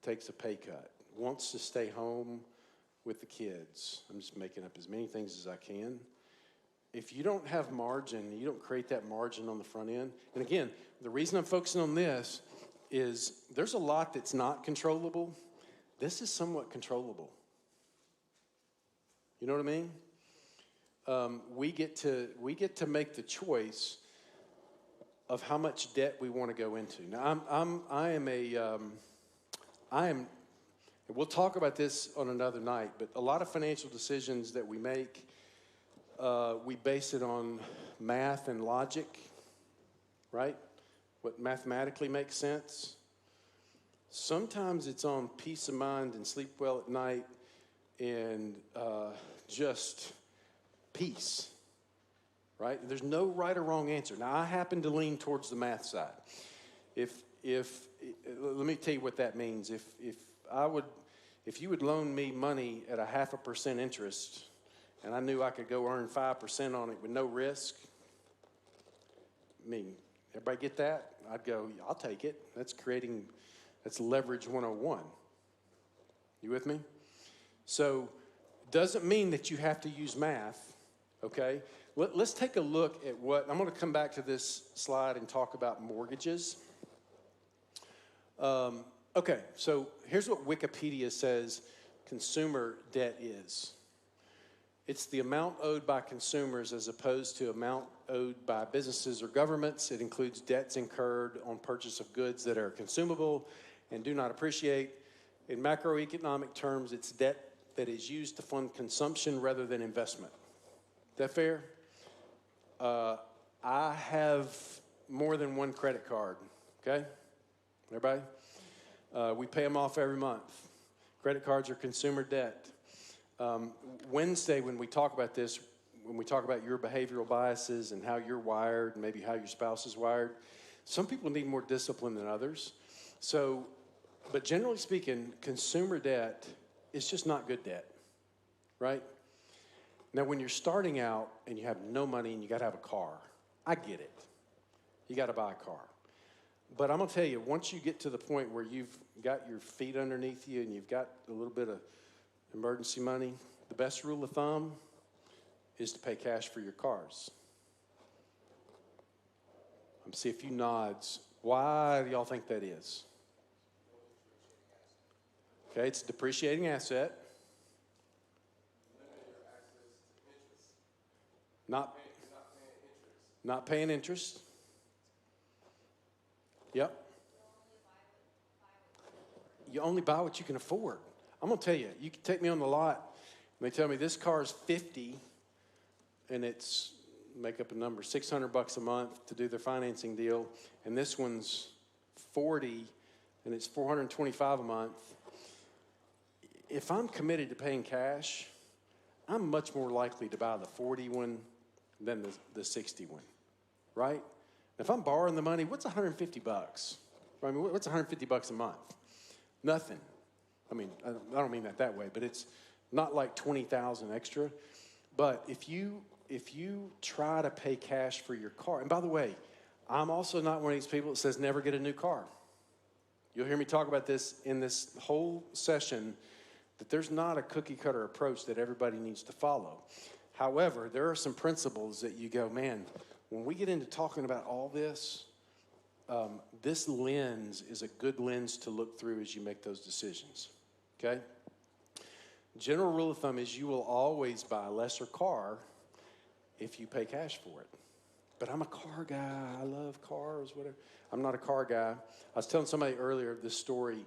takes a pay cut, wants to stay home with the kids? I'm just making up as many things as I can. If you don't have margin, you don't create that margin on the front end. And again, the reason I'm focusing on this is there's a lot that's not controllable. This is somewhat controllable. You know what I mean? We get to make the choice of how much debt we want to go into. Now, I am. We'll talk about this on another night. But a lot of financial decisions that we make, we base it on math and logic, right? What mathematically makes sense. Sometimes it's on peace of mind and sleep well at night, and just peace, right? There's no right or wrong answer. Now, I happen to lean towards the math side. Let me tell you what that means. If you would loan me money at a 0.5% interest, and I knew I could go earn 5% on it with no risk, I mean, everybody get that? I'd go, I'll take it. That's leverage 101. You with me? So, doesn't mean that you have to use math, okay? Let's take a look at I'm going to come back to this slide and talk about mortgages. Okay, so here's what Wikipedia says consumer debt is. It's the amount owed by consumers as opposed to amount owed by businesses or governments. It includes debts incurred on purchase of goods that are consumable and do not appreciate. In macroeconomic terms, it's debt that is used to fund consumption rather than investment. Is that fair? I have more than one credit card, okay? Everybody? We pay them off every month. Credit cards are consumer debt. Wednesday, when we talk about this, when we talk about your behavioral biases and how you're wired, and maybe how your spouse is wired, some people need more discipline than others. So, but generally speaking, consumer debt is just not good debt, right? Now, when you're starting out and you have no money and you got to have a car, I get it. You got to buy a car. But I'm going to tell you, once you get to the point where you've got your feet underneath you and you've got a little bit of emergency money, the best rule of thumb is to pay cash for your cars. I'm see a few nods. Why do y'all think that is? Okay, it's a depreciating asset. Not paying interest. Yep. You only buy what you can afford. I'm going to tell you, you can take me on the lot, and they tell me this car is $50, and it's, make up a number, $600 a month to do their financing deal, and this one's $40, and it's $425 a month. If I'm committed to paying cash, I'm much more likely to buy the 40 one than the 60 one, right? If I'm borrowing the money, what's $150? I mean, what's $150 a month? Nothing. I mean, I don't mean that way, but it's not like $20,000 extra. But if you try to pay cash for your car, and by the way, I'm also not one of these people that says never get a new car. You'll hear me talk about this in this whole session, that there's not a cookie-cutter approach that everybody needs to follow. However, there are some principles that you go, man, when we get into talking about all this, this lens is a good lens to look through as you make those decisions, okay? General rule of thumb is you will always buy a lesser car if you pay cash for it. But I'm a car guy. I love cars, whatever. I'm not a car guy. I was telling somebody earlier this story.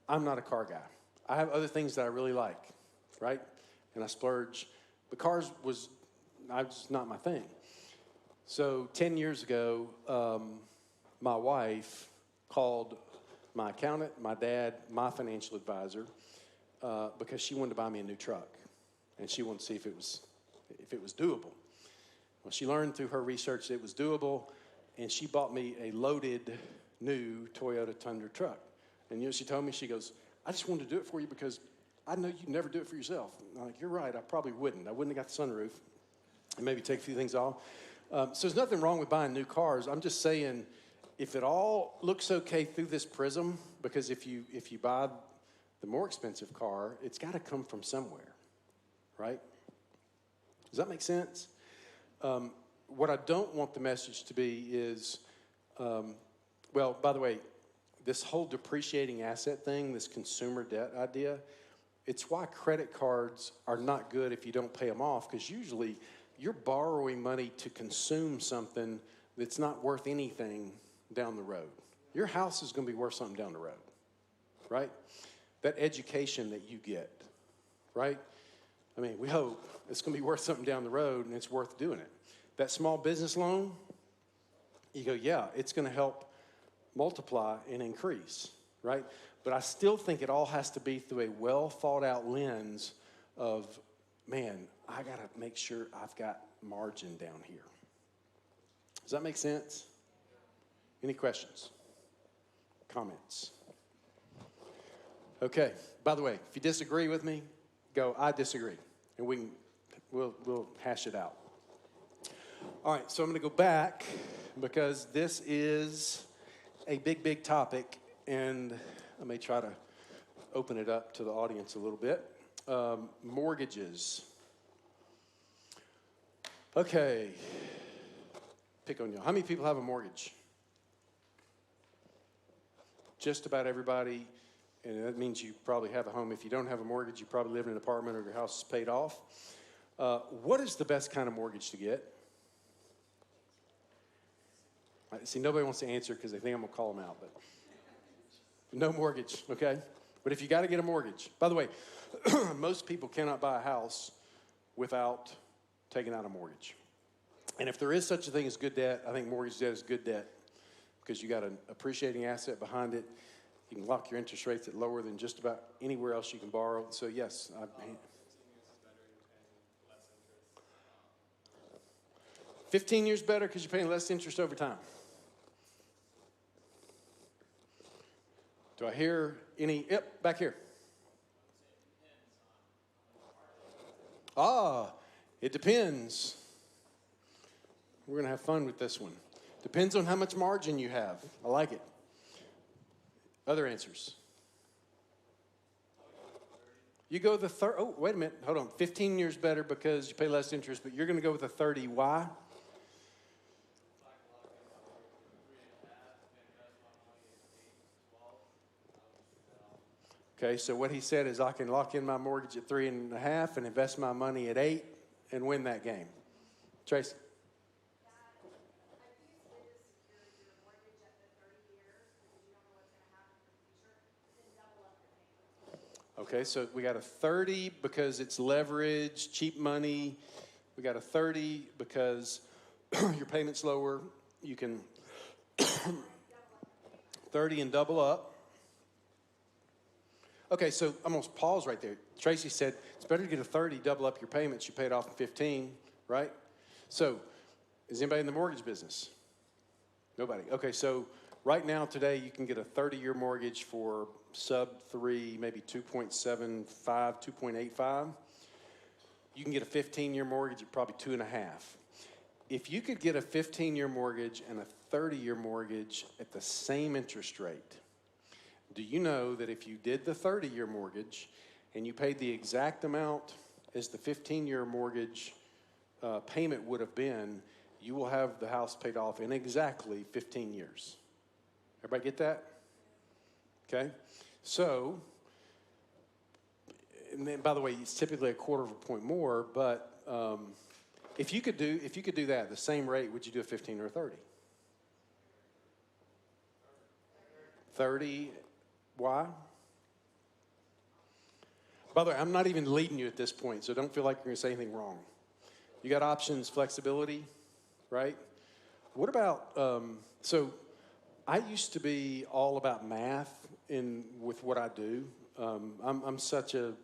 I'm not a car guy. I have other things that I really like, right? And I splurge. But cars was not my thing. So 10 years ago, my wife called my accountant, my dad, my financial advisor, because she wanted to buy me a new truck. And she wanted to see if it was doable. Well, she learned through her research that it was doable, and she bought me a loaded new Toyota Tundra truck. And you know, she told me, she goes, I just wanted to do it for you because I know you'd never do it for yourself. I'm like, you're right, I probably wouldn't. I wouldn't have got the sunroof and maybe take a few things off. So there's nothing wrong with buying new cars. I'm just saying, if it all looks okay through this prism, because if you buy the more expensive car, it's got to come from somewhere, right? Does that make sense? What I don't want the message to be is, well, by the way, this whole depreciating asset thing, this consumer debt idea, it's why credit cards are not good if you don't pay them off, because usually you're borrowing money to consume something that's not worth anything down the road. Your house is going to be worth something down the road, right? That education that you get, right? I mean, we hope it's going to be worth something down the road and it's worth doing it. That small business loan, you go, yeah, it's going to help multiply and increase, right? But I still think it all has to be through a well thought out lens of, man, I got to make sure I've got margin down here. Does that make sense? Any questions? Comments? Okay. By the way, if you disagree with me, go, I disagree. And we'll hash it out. All right, so I'm going to go back because this is a big, big topic, and I may try to open it up to the audience a little bit. Mortgages. Okay. Pick on you. How many people have a mortgage? Just about everybody, and that means you probably have a home. If you don't have a mortgage, you probably live in an apartment or your house is paid off. What is the best kind of mortgage to get? See, nobody wants to answer because they think I'm going to call them out, but no mortgage, okay? But if you got to get a mortgage, by the way, most people cannot buy a house without taking out a mortgage. And if there is such a thing as good debt, I think mortgage debt is good debt because you got an appreciating asset behind it. You can lock your interest rates at lower than just about anywhere else you can borrow. So yes, 15 years better because you're paying less interest over time. Do I hear any? Yep, back here. It depends. We're going to have fun with this one. Depends on how much margin you have. I like it. Other answers? You go the third. Oh, wait a minute. Hold on. 15 years better because you pay less interest, but you're going to go with a 30. Why? Okay, so what he said is I can lock in my mortgage at 3.5 and invest my money at 8 and win that game. Tracy? Okay, so we got a 30 because it's leverage, cheap money. We got a 30 because your payment's lower. You can 30 and double up. Okay, so I'm going to pause right there. Tracy said it's better to get a 30, double up your payments. You pay it off in 15, right? So is anybody in the mortgage business? Nobody. Okay, so right now today you can get a 30-year mortgage for sub 3, maybe 2.75, 2.85. You can get a 15-year mortgage at probably 2.5. If you could get a 15-year mortgage and a 30-year mortgage at the same interest rate, do you know that if you did the 30-year mortgage and you paid the exact amount as the 15-year mortgage payment would have been, you will have the house paid off in exactly 15 years. Everybody get that? Okay. So, and then, by the way, it's typically a quarter of a point more, but if you could do that at the same rate, would you do a 15 or a 30? 30. Why? By the way, I'm not even leading you at this point, so don't feel like you're going to say anything wrong. You got options, flexibility, right? What about, so I used to be all about math with what I do. I'm such a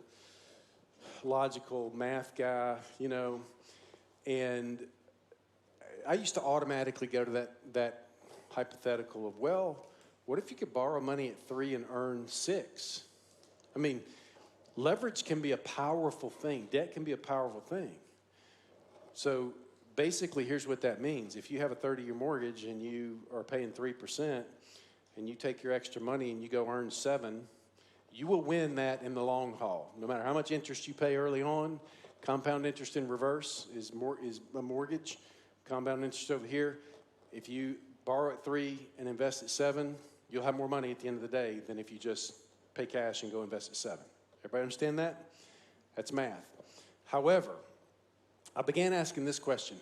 logical math guy, you know, and I used to automatically go to that hypothetical of, well, What if you could borrow money at 3 and earn 6? I mean, leverage can be a powerful thing. Debt can be a powerful thing. So basically, here's what that means. If you have a 30-year mortgage and you are paying 3%, and you take your extra money and you go earn 7, you will win that in the long haul. No matter how much interest you pay early on, compound interest in reverse is a mortgage. Compound interest over here, if you borrow at 3 and invest at 7, you'll have more money at the end of the day than if you just pay cash and go invest at 7. Everybody understand that? That's math. However, I began asking this question.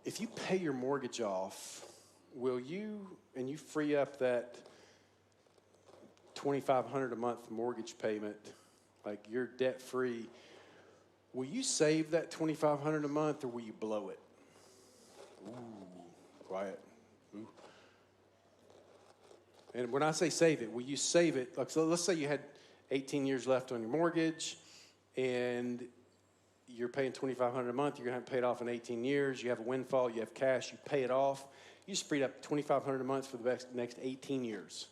If you pay your mortgage off, will you, and you free up that $2,500 a month mortgage payment, like you're debt free, will you save that $2,500 a month or will you blow it? Ooh, quiet. Ooh. And when I say save it, will you save it? Like, so let's say you had 18 years left on your mortgage and you're paying $2,500 a month. You're going to have to pay it off in 18 years. You have a windfall. You have cash. You pay it off. You just freed up $2,500 a month for the next 18 years.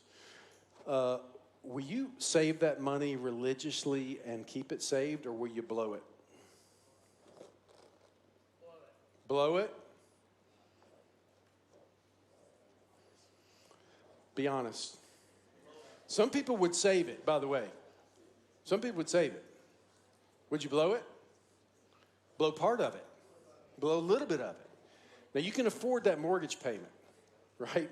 Will you save that money religiously and keep it saved, or will you blow it? Blow it? Be honest. Some people would save it, by the way. Some people would save it. Would you blow it? Blow part of it. Blow a little bit of it. Now, you can afford that mortgage payment, right?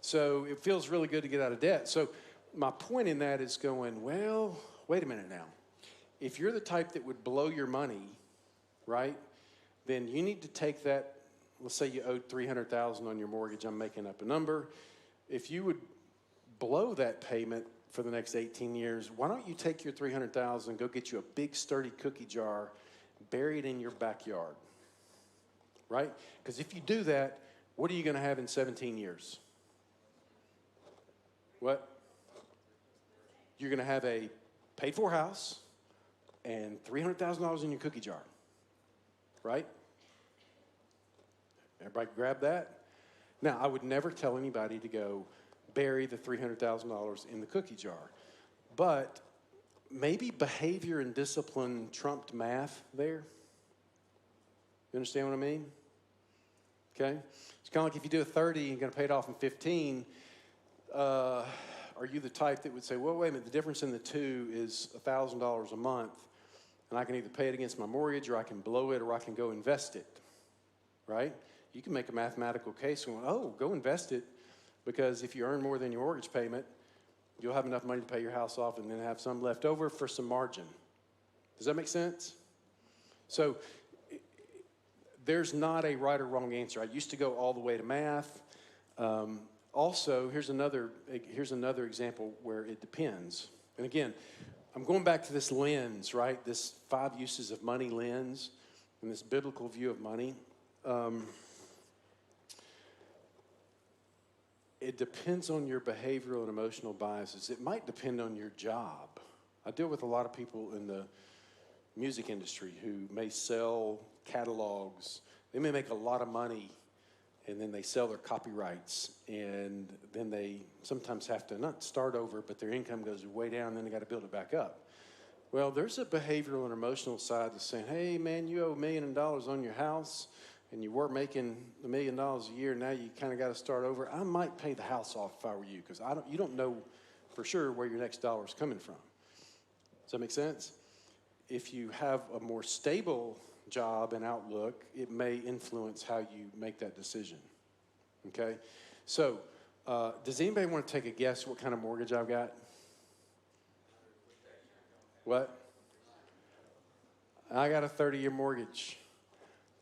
So it feels really good to get out of debt. So my point in that is going, well, wait a minute now. If you're the type that would blow your money, right, then you need to take that. Let's say you owed $300,000 on your mortgage. I'm making up a number. If you would blow that payment for the next 18 years, why don't you take your $300,000 and go get you a big sturdy cookie jar, bury it in your backyard, right? Because if you do that, what are you going to have in 17 years? What? You're going to have a paid-for house and $300,000 in your cookie jar, right? Everybody grab that? Now, I would never tell anybody to go bury the $300,000 in the cookie jar, but maybe behavior and discipline trumped math there. You understand what I mean? Okay? It's kind of like if you do a 30 and you're going to pay it off in 15, are you the type that would say, well, wait a minute, the difference in the two is $1,000 a month, and I can either pay it against my mortgage or I can blow it or I can go invest it, right? You can make a mathematical case going, oh, go invest it, because if you earn more than your mortgage payment, you'll have enough money to pay your house off and then have some left over for some margin. Does that make sense? So there's not a right or wrong answer. I used to go all the way to math. Also, here's another example where it depends. And again, I'm going back to this lens, right? This 5 uses of money lens and this biblical view of money. It depends on your behavioral and emotional biases. It might depend on your job. I deal with a lot of people in the music industry who may sell catalogs. They may make a lot of money, and then they sell their copyrights, and then they sometimes have to not start over, but their income goes way down, and then they got to build it back up. Well, there's a behavioral and emotional side to saying, hey, man, you owe $1 million on your house, and you were making $1 million a year, now you kind of got to start over. I might pay the house off if I were you, because you don't know for sure where your next dollar is coming from. Does that make sense? If you have a more stable job and outlook, it may influence how you make that decision. Okay? So, does anybody want to take a guess what kind of mortgage I've got? What? I got a 30-year mortgage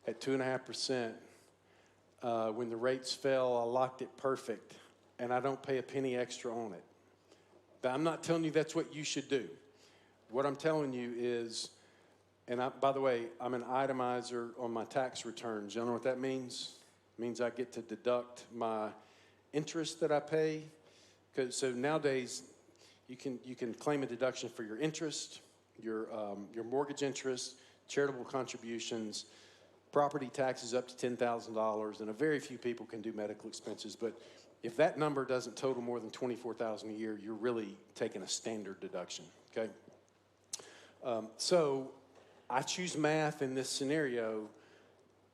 at 2.5%. When the rates fell, I locked it perfect, and I don't pay a penny extra on it. But I'm not telling you that's what you should do. What I'm telling you is, by the way, I'm an itemizer on my tax returns. You know what that means? It means I get to deduct my interest that I pay. So nowadays, you can claim a deduction for your interest, your mortgage interest, charitable contributions, property taxes up to $10,000, and a very few people can do medical expenses. But If that number doesn't total more than $24,000 a year, you're really taking a standard deduction, okay? So I choose math in this scenario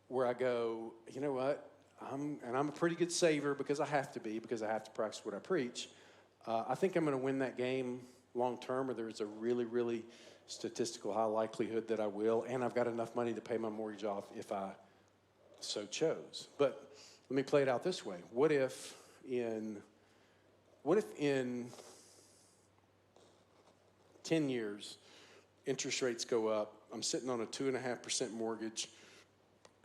where I go, you know what? I'm a pretty good saver because I have to be, because I have to practice what I preach. I think I'm going to win that game long term, or there's a really, really statistical high likelihood that I will, and I've got enough money to pay my mortgage off if I so chose. But let me play it out this way. What if in 10 years, interest rates go up, I'm sitting on a 2.5% mortgage,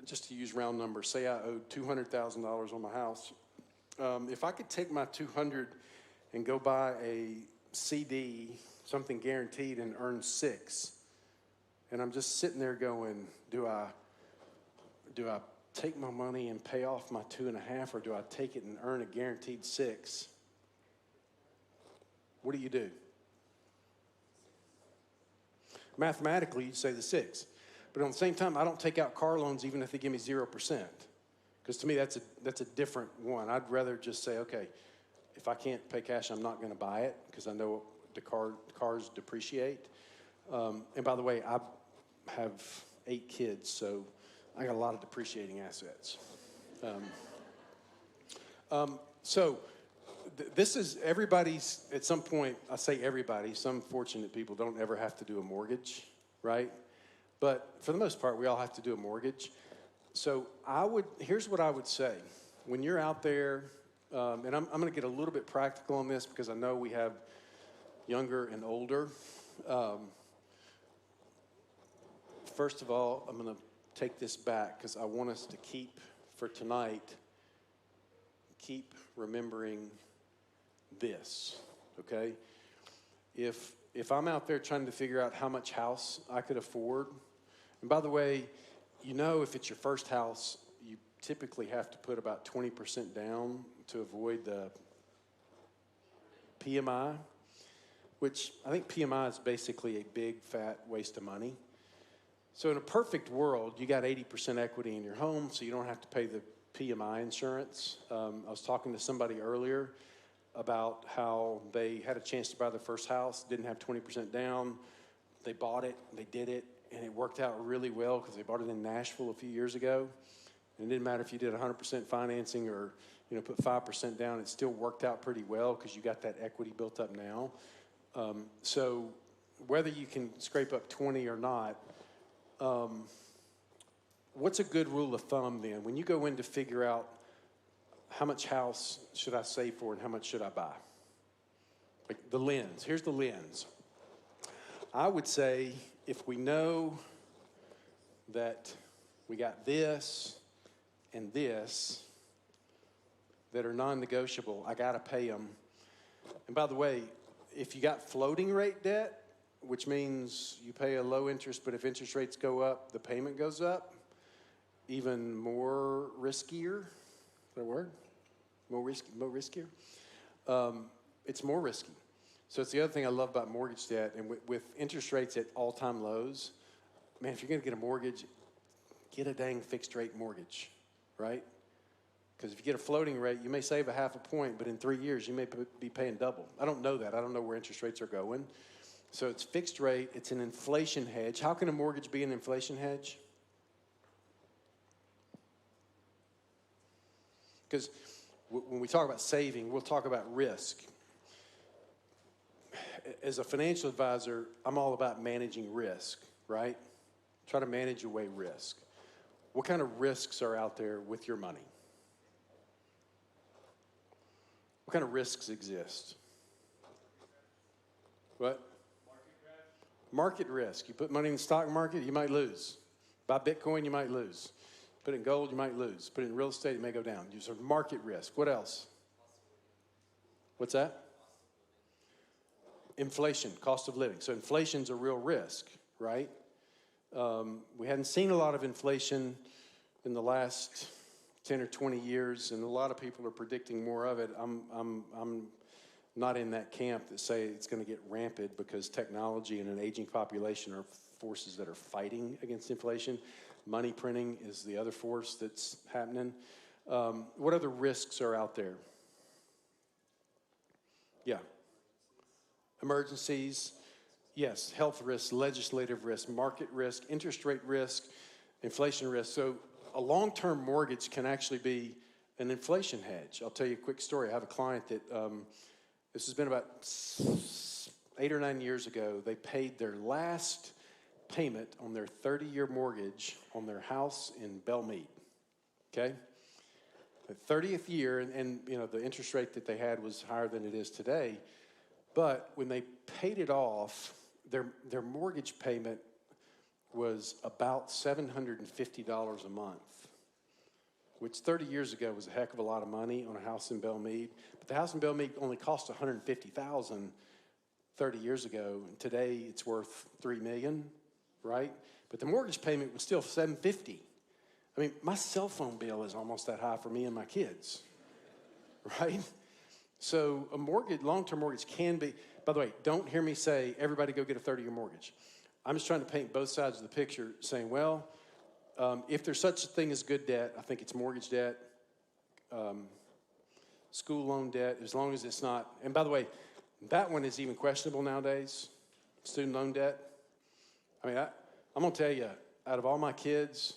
just to use round numbers, say I owed $200,000 on my house. If I could take my $200,000 and go buy a CD, something guaranteed, and earn 6, and I'm just sitting there going, do I take my money and pay off my 2.5, or do I take it and earn a guaranteed 6? What do? Mathematically, you'd say the 6. But at the same time, I don't take out car loans even if they give me 0%. Because to me, that's a different one. I'd rather just say, okay, if I can't pay cash, I'm not going to buy it because I know the cars depreciate. And by the way, I have 8 kids, so I got a lot of depreciating assets. This is everybody's, at some point, I say everybody, some fortunate people don't ever have to do a mortgage, right? But for the most part, we all have to do a mortgage. So here's what I would say. When you're out there, and I'm going to get a little bit practical on this because I know we have younger and older. First of all, I'm going to take this back because I want us to keep remembering this, okay? If I'm out there trying to figure out how much house I could afford, and by the way, if it's your first house, you typically have to put about 20% down to avoid the PMI, which I think PMI is basically a big, fat waste of money. So in a perfect world, you got 80% equity in your home, so you don't have to pay the PMI insurance. I was talking to somebody earlier about how they had a chance to buy their first house, didn't have 20% down. They bought it, they did it, and it worked out really well because they bought it in Nashville a few years ago. And it didn't matter if you did 100% financing or put 5% down, it still worked out pretty well because you got that equity built up now. So whether you can scrape up 20 or not, what's a good rule of thumb then? When you go in to figure out how much house should I save for and how much should I buy? Like the lens. Here's the lens. I would say if we know that we got this and this that are non-negotiable, I got to pay them. And by the way, if you got floating rate debt, which means you pay a low interest, but if interest rates go up, the payment goes up, even more riskier. Is that a word? More riskier? It's more risky. So it's the other thing I love about mortgage debt, and with interest rates at all-time lows, man, if you're going to get a mortgage, get a dang fixed-rate mortgage, right? Because if you get a floating rate, you may save a half a point, but in 3 years, you may be paying double. I don't know that. I don't know where interest rates are going. So it's fixed rate. It's an inflation hedge. How can a mortgage be an inflation hedge? Because when we talk about saving, we'll talk about risk. As a financial advisor, I'm all about managing risk, right? Try to manage away risk. What kind of risks are out there with your money? What kind of risks exist? What? Market risk. You put money in the stock market, you might lose. Buy Bitcoin, you might lose. Put it in gold, you might lose. Put it in real estate, it may go down. You sort of market risk. What else? What's that? Inflation, cost of living. So inflation's a real risk, right? We hadn't seen a lot of inflation in the last 10 or 20 years, and a lot of people are predicting more of it. I'm not in that camp that say it's going to get rampant because technology and an aging population are forces that are fighting against inflation. Money printing is the other force that's happening. What other risks are out there? Yeah. Emergencies, yes, health risk, legislative risk, market risk, interest rate risk, inflation risk. So a long-term mortgage can actually be an inflation hedge. I'll tell you a quick story. I have a client that this has been about 8 or 9 years ago. They paid their last payment on their 30-year mortgage on their house in Belmead, okay? The 30th year, and you know, the interest rate that they had was higher than it is today. But when they paid it off, their mortgage payment was about $750 a month, which 30 years ago was a heck of a lot of money on a house in Belmead. But the house in Belmead only cost $150,000 30 years ago, and today it's worth $3 million, right? But the mortgage payment was still $750. I mean, my cell phone bill is almost that high for me and my kids, right? So a mortgage, long-term mortgage can be, by the way, don't hear me say, everybody go get a 30-year mortgage. I'm just trying to paint both sides of the picture, saying, well, if there's such a thing as good debt, I think it's mortgage debt, school loan debt, as long as it's not, and by the way, that one is even questionable nowadays, student loan debt. I mean, I'm going to tell you, out of all my kids,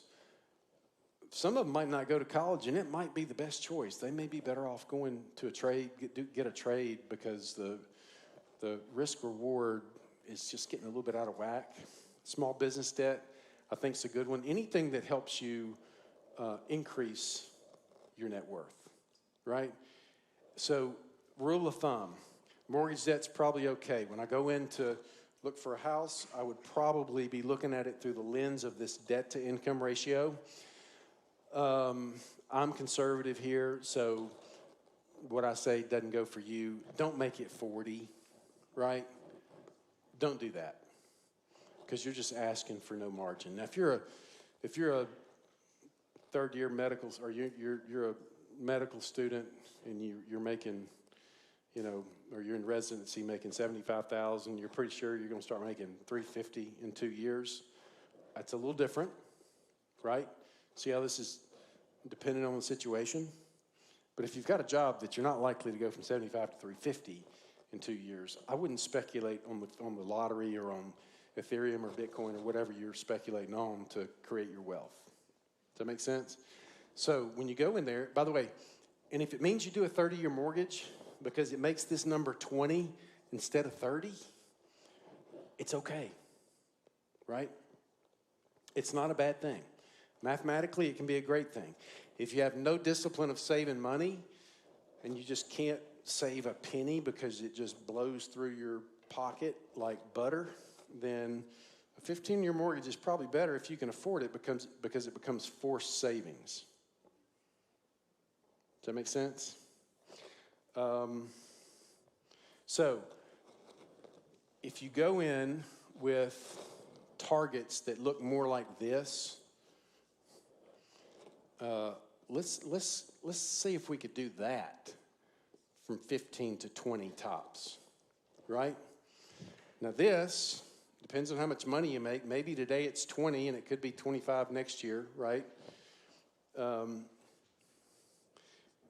some of them might not go to college, and it might be the best choice. They may be better off going to a trade, get a trade, because the risk reward is just getting a little bit out of whack. Small business debt, I think, is a good one. Anything that helps you increase your net worth, right? So, rule of thumb, mortgage debt's probably okay. When I go in to look for a house, I would probably be looking at it through the lens of this debt-to-income ratio. I'm conservative here, so what I say doesn't go for you. Don't make it 40, right? Don't do that, because you're just asking for no margin. Now, if you're a third year medical, or you're a medical student and you're making, you know, or you're in residency making $75,000, you're pretty sure you're going to start making $350 in 2 years. That's a little different, right? See how this is dependent on the situation? But if you've got a job that you're not likely to go from 75 to 350 in 2 years, I wouldn't speculate on the lottery or on Ethereum or Bitcoin or whatever you're speculating on to create your wealth. Does that make sense? So when you go in there, by the way, and if it means you do a 30-year mortgage because it makes this number 20 instead of 30, it's okay, right? It's not a bad thing. Mathematically, it can be a great thing. If you have no discipline of saving money and you just can't save a penny because it just blows through your pocket like butter, then a 15-year mortgage is probably better if you can afford it because it becomes forced savings. Does that make sense? So if you go in with targets that look more like this, let's see if we could do that from 15 to 20 tops, right? Now this depends on how much money you make. Maybe today it's 20 and it could be 25 next year, right?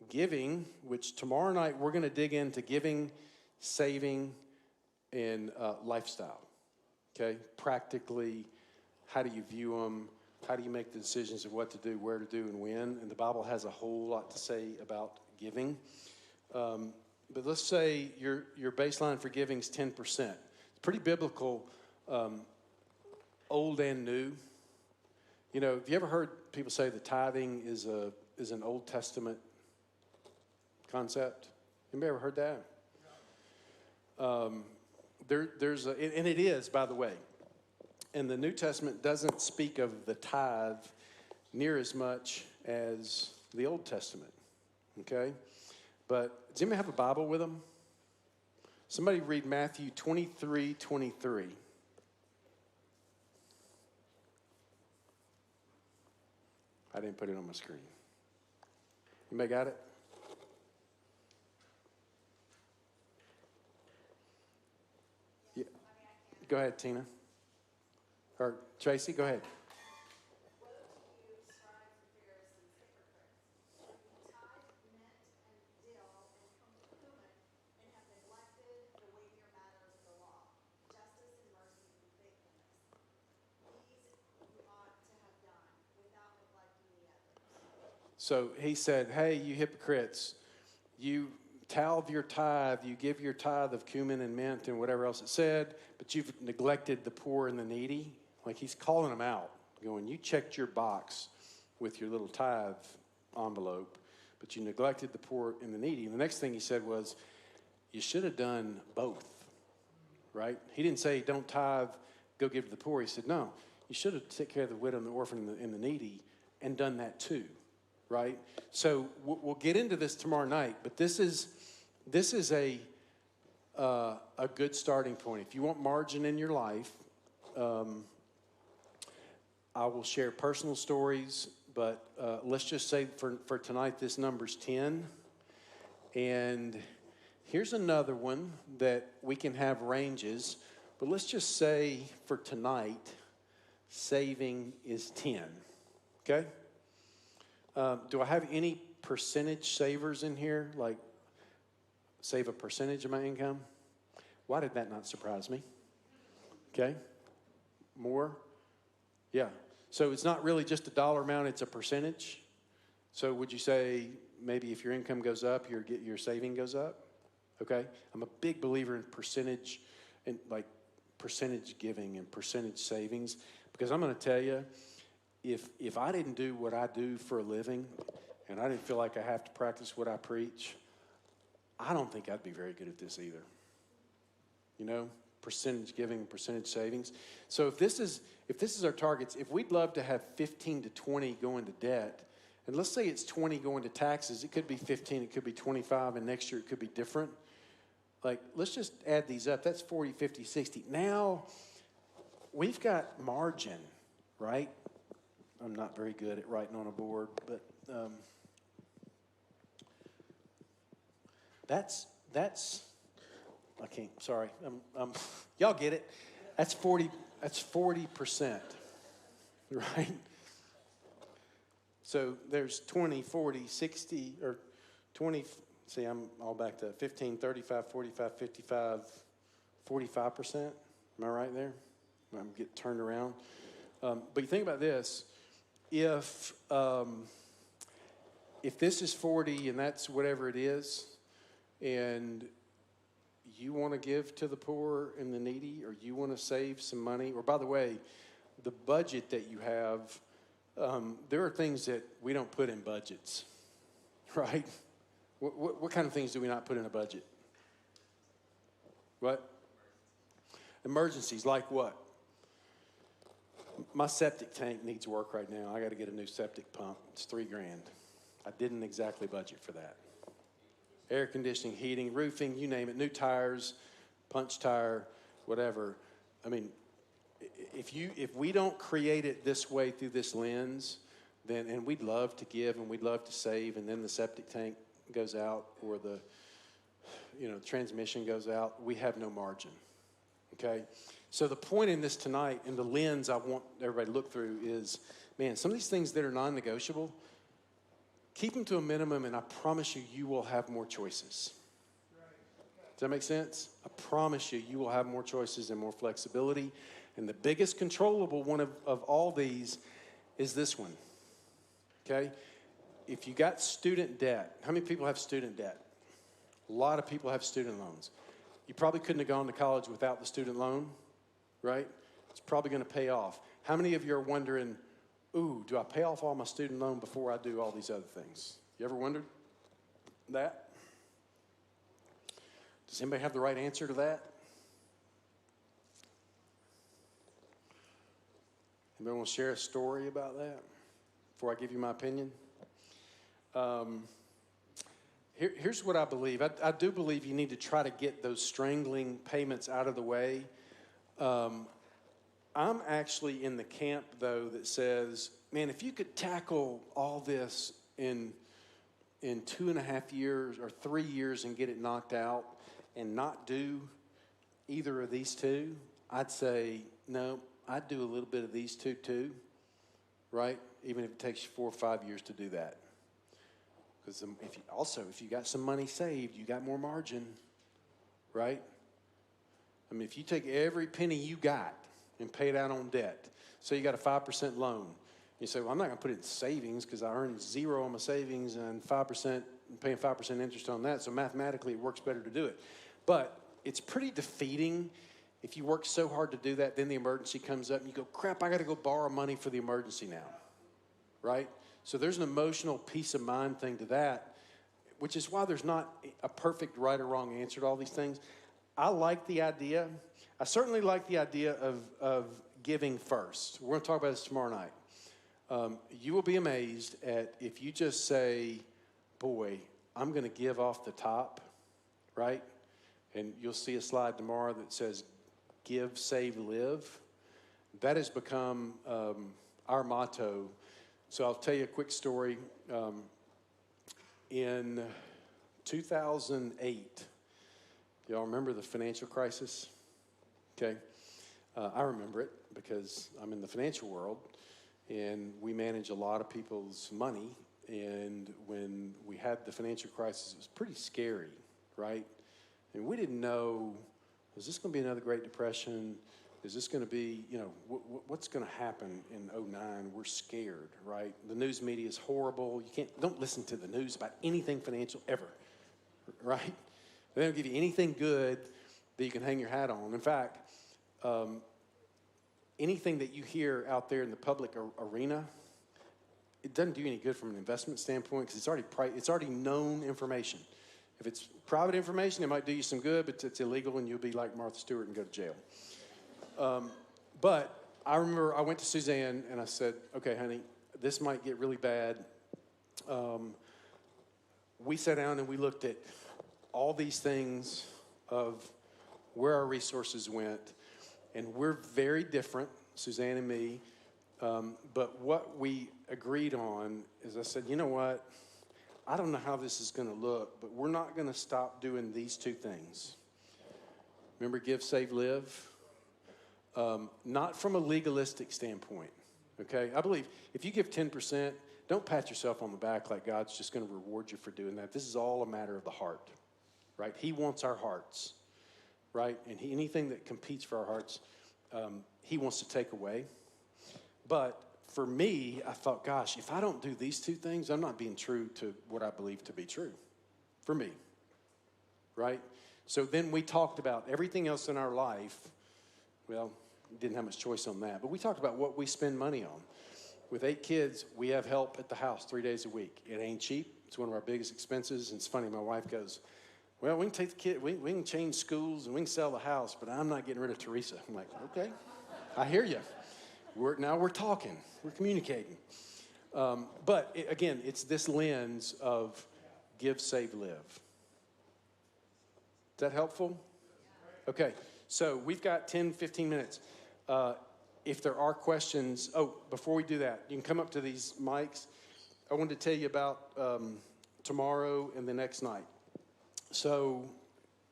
Giving, which tomorrow night we're going to dig into giving, saving, and lifestyle, okay? Practically, how do you view them? How do you make the decisions of what to do, where to do, and when? And the Bible has a whole lot to say about giving. But let's say your baseline for giving is 10%. It's pretty biblical, old and new. You know, have you ever heard people say that tithing is an Old Testament concept? Anybody ever heard that? And it is, by the way. And the New Testament doesn't speak of the tithe near as much as the Old Testament, okay? But does anybody have a Bible with them? Somebody read Matthew 23:23. I didn't put it on my screen. Anybody got it? Yeah. Go ahead, Tina. Or Tracy, go ahead. So he said, hey, you hypocrites, you tithe your tithe, you give your tithe of cumin and mint and whatever else it said, but you've neglected the poor and the needy. Like he's calling them out, going, you checked your box with your little tithe envelope, but you neglected the poor and the needy. And the next thing he said was, you should have done both, right? He didn't say, don't tithe, go give to the poor. He said, no, you should have taken care of the widow and the orphan and the needy and done that too, right? So we'll get into this tomorrow night, but this is a good starting point. If you want margin in your life, I will share personal stories, but let's just say for tonight, this number's 10. And here's another one that we can have ranges, but let's just say for tonight, saving is 10, okay? Do I have any percentage savers in here, like save a percentage of my income? Why did that not surprise me? Okay, more? Yeah. So it's not really just a dollar amount, it's a percentage. So would you say maybe if your income goes up, your saving goes up? Okay. I'm a big believer in percentage and like percentage giving and percentage savings, because I'm going to tell you, if I didn't do what I do for a living and I didn't feel like I have to practice what I preach, I don't think I'd be very good at this either. You know, percentage giving, percentage savings. So if this is our targets, if we'd love to have 15 to 20 going to debt, and let's say it's 20 going to taxes, it could be 15, it could be 25, and next year it could be different. Like, let's just add these up. That's 40, 50, 60. Now, we've got margin, right? I'm not very good at writing on a board, but that's I can't, sorry. Y'all get it. That's 40%, right? So there's 20, 40, 60, or 20, see, I'm all back to 15, 35, 45, 55, 45%. Am I right there? I'm getting turned around. But you think about this. If this is 40 and that's whatever it is, and you want to give to the poor and the needy, or you want to save some money, or by the way, the budget that you have, there are things that we don't put in budgets, right? What kind of things do we not put in a budget? What? Emergencies, like what? My septic tank needs work right now. I got to get a new septic pump. It's $3,000. I didn't exactly budget for that. Air conditioning, heating, roofing, you name it, new tires, punch tire, whatever. I mean, if we don't create it this way through this lens, then, and we'd love to give and we'd love to save, and then the septic tank goes out or the transmission goes out, we have no margin. Okay? So the point in this tonight, and the lens I want everybody to look through is, man, some of these things that are non-negotiable, keep them to a minimum, and I promise you will have more choices. Does that make sense? I promise you will have more choices and more flexibility. And the biggest controllable one of all these is this one. Okay? If you got student debt, how many people have student debt? A lot of people have student loans. You probably couldn't have gone to college without the student loan, right? It's probably going to pay off. How many of you are wondering, ooh, do I pay off all my student loan before I do all these other things? You ever wondered that? Does anybody have the right answer to that? Anybody want to share a story about that before I give you my opinion? Here's what I believe. I do believe you need to try to get those strangling payments out of the way. I'm actually in the camp, though, that says, man, if you could tackle all this in 2.5 years or 3 years and get it knocked out and not do either of these two, I'd say, no, I'd do a little bit of these two too, right? Even if it takes you 4 or 5 years to do that. Because if you got some money saved, you got more margin, right? I mean, if you take every penny you got and pay it out on debt, so you got a 5% loan, You say, well, I'm not going to put it in savings because I earn 0 on my savings and 5%, paying 5% interest on that. So mathematically, it works better to do it. But it's pretty defeating if you work so hard to do that, then the emergency comes up and you go, crap, I got to go borrow money for the emergency now, right? So there's an emotional peace of mind thing to that, which is why there's not a perfect right or wrong answer to all these things. I like the idea. I certainly like the idea of giving first. We're going to talk about this tomorrow night. You will be amazed at if you just say, boy, I'm going to give off the top, right? And you'll see a slide tomorrow that says, give, save, live. That has become our motto. So I'll tell you a quick story. In 2008, y'all remember the financial crisis? Okay. I remember it because I'm in the financial world, and we manage a lot of people's money. And when we had the financial crisis, it was pretty scary, right? And we didn't know, is this going to be another Great Depression? Is this going to be, what's going to happen in 2009? We're scared, right? The news media is horrible. Don't listen to the news about anything financial ever, right? They don't give you anything good that you can hang your hat on. In fact, anything that you hear out there in the public arena, it doesn't do you any good from an investment standpoint because it's already known information. If it's private information, it might do you some good, but it's illegal and you'll be like Martha Stewart and go to jail. But I remember I went to Suzanne and I said, okay, honey, this might get really bad. We sat down and we looked at all these things of where our resources went, and we're very different, Suzanne and me. But what we agreed on is I said, you know what? I don't know how this is going to look, but we're not going to stop doing these two things. Remember, give, save, live? Not from a legalistic standpoint, okay? I believe if you give 10%, don't pat yourself on the back like God's just going to reward you for doing that. This is all a matter of the heart, right? He wants our hearts, right? And anything that competes for our hearts, he wants to take away. But for me, I thought, gosh, if I don't do these two things, I'm not being true to what I believe to be true for me, right? So then we talked about everything else in our life. Well, we didn't have much choice on that, but we talked about what we spend money on. With 8 kids, we have help at the house 3 days a week. It ain't cheap. It's one of our biggest expenses. And it's funny, my wife goes, well, we can take the kid, we can change schools and we can sell the house, but I'm not getting rid of Teresa. I'm like, okay, I hear you. Now we're talking. We're communicating. But again, it's this lens of give, save, live. Is that helpful? Okay. So we've got 10, 15 minutes. If there are questions, before we do that, you can come up to these mics. I wanted to tell you about tomorrow and the next night. So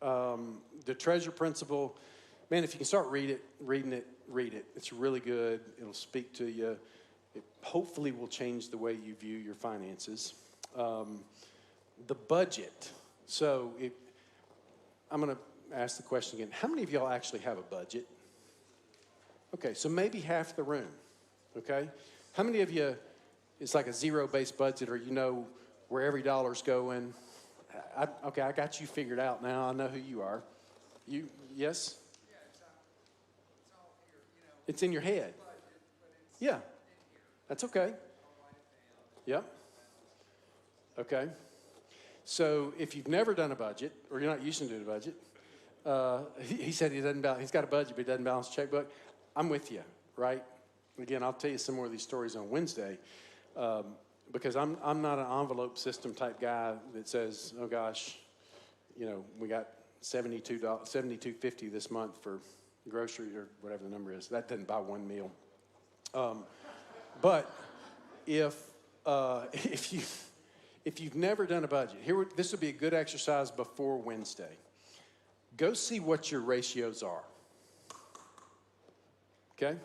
the treasure principle, man, if you can start reading it, read it. It's really good. It'll speak to you. It hopefully will change the way you view your finances. The budget. So I'm going to ask the question again. How many of y'all actually have a budget? Okay, so maybe half the room, okay? How many of you, it's like a zero-based budget, or you know where every dollar's going? Okay, I got you figured out now. I know who you are. You, yes? Yeah, it's all here, It's in your head. Yeah, that's okay. Yep. Okay. So if you've never done a budget, or you're not used to doing a budget, he said he's got a budget, but he doesn't balance the checkbook. I'm with you, right? Again, I'll tell you some more of these stories on Wednesday, because I'm not an envelope system type guy that says, oh gosh, we got $72.50 this month for groceries or whatever the number is. That doesn't buy one meal. But if you've never done a budget, this would be a good exercise before Wednesday. Go see what your ratios are. Okay?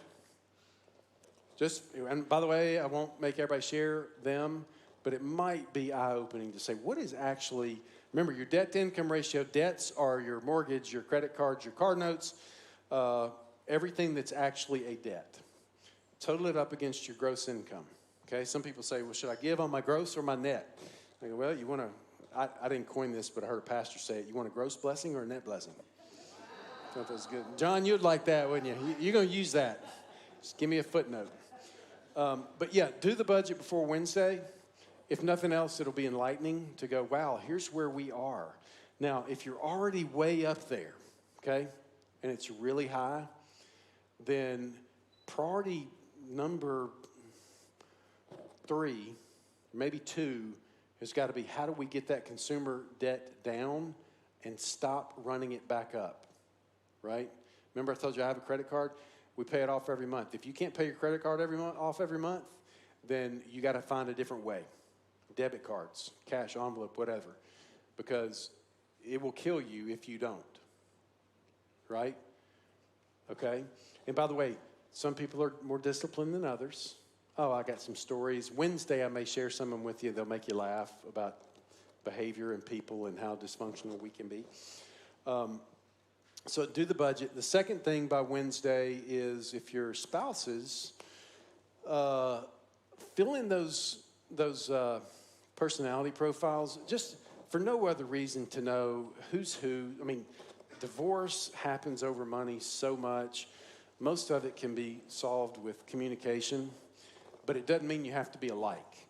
And by the way, I won't make everybody share them, but it might be eye-opening to say, what is actually, remember your debt-to-income ratio, debts are your mortgage, your credit cards, your car notes, everything that's actually a debt. total it up against your gross income. Okay, some people say, well, should I give on my gross or my net? I go, well, you want to, I didn't coin this, but I heard a pastor say it. You want a gross blessing or a net blessing? I thought that was good. John, you'd like that, wouldn't you? You're going to use that. Just give me a footnote. But yeah, do the budget before Wednesday. If nothing else, it'll be enlightening to go, wow, here's where we are. Now, if you're already way up there, okay, and it's really high, then priority number 3, maybe 2, has got to be how do we get that consumer debt down and stop running it back up, right? Remember I told you I have a credit card? We pay it off every month. If you can't pay your credit card off every month, then you got to find a different way. Debit cards, cash envelope, whatever, because it will kill you if you don't, right? Okay? And by the way, some people are more disciplined than others. Oh, I got some stories. Wednesday, I may share some of them with you. They'll make you laugh about behavior and people and how dysfunctional we can be. So do the budget. The second thing by Wednesday is if your spouses, fill in those personality profiles just for no other reason to know who's who. I mean, divorce happens over money so much. Most of it can be solved with communication, but it doesn't mean you have to be alike,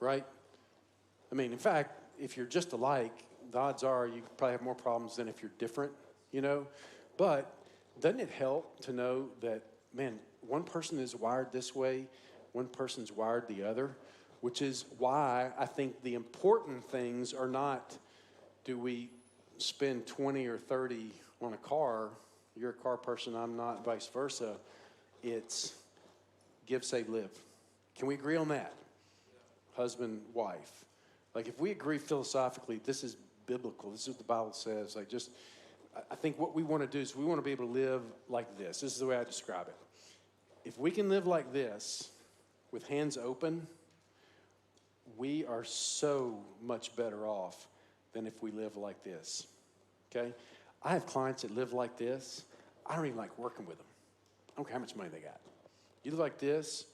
right? I mean, in fact, if you're just alike, the odds are you probably have more problems than if you're different, you know? But doesn't it help to know that, man, one person is wired this way, one person's wired the other, which is why I think the important things are not, do we spend 20 or 30 on a car? You're a car person, I'm not, vice versa. It's give, save, live. Can we agree on that? Husband, wife. Like if we agree philosophically, this is biblical, this is what the Bible says, like just, I think what we want to do is we want to be able to live like this. This is the way I describe it. If we can live like this, with hands open, we are so much better off than if we live like this, okay? I have clients that live like this. I don't even like working with them. I don't care how much money they got. You live like this,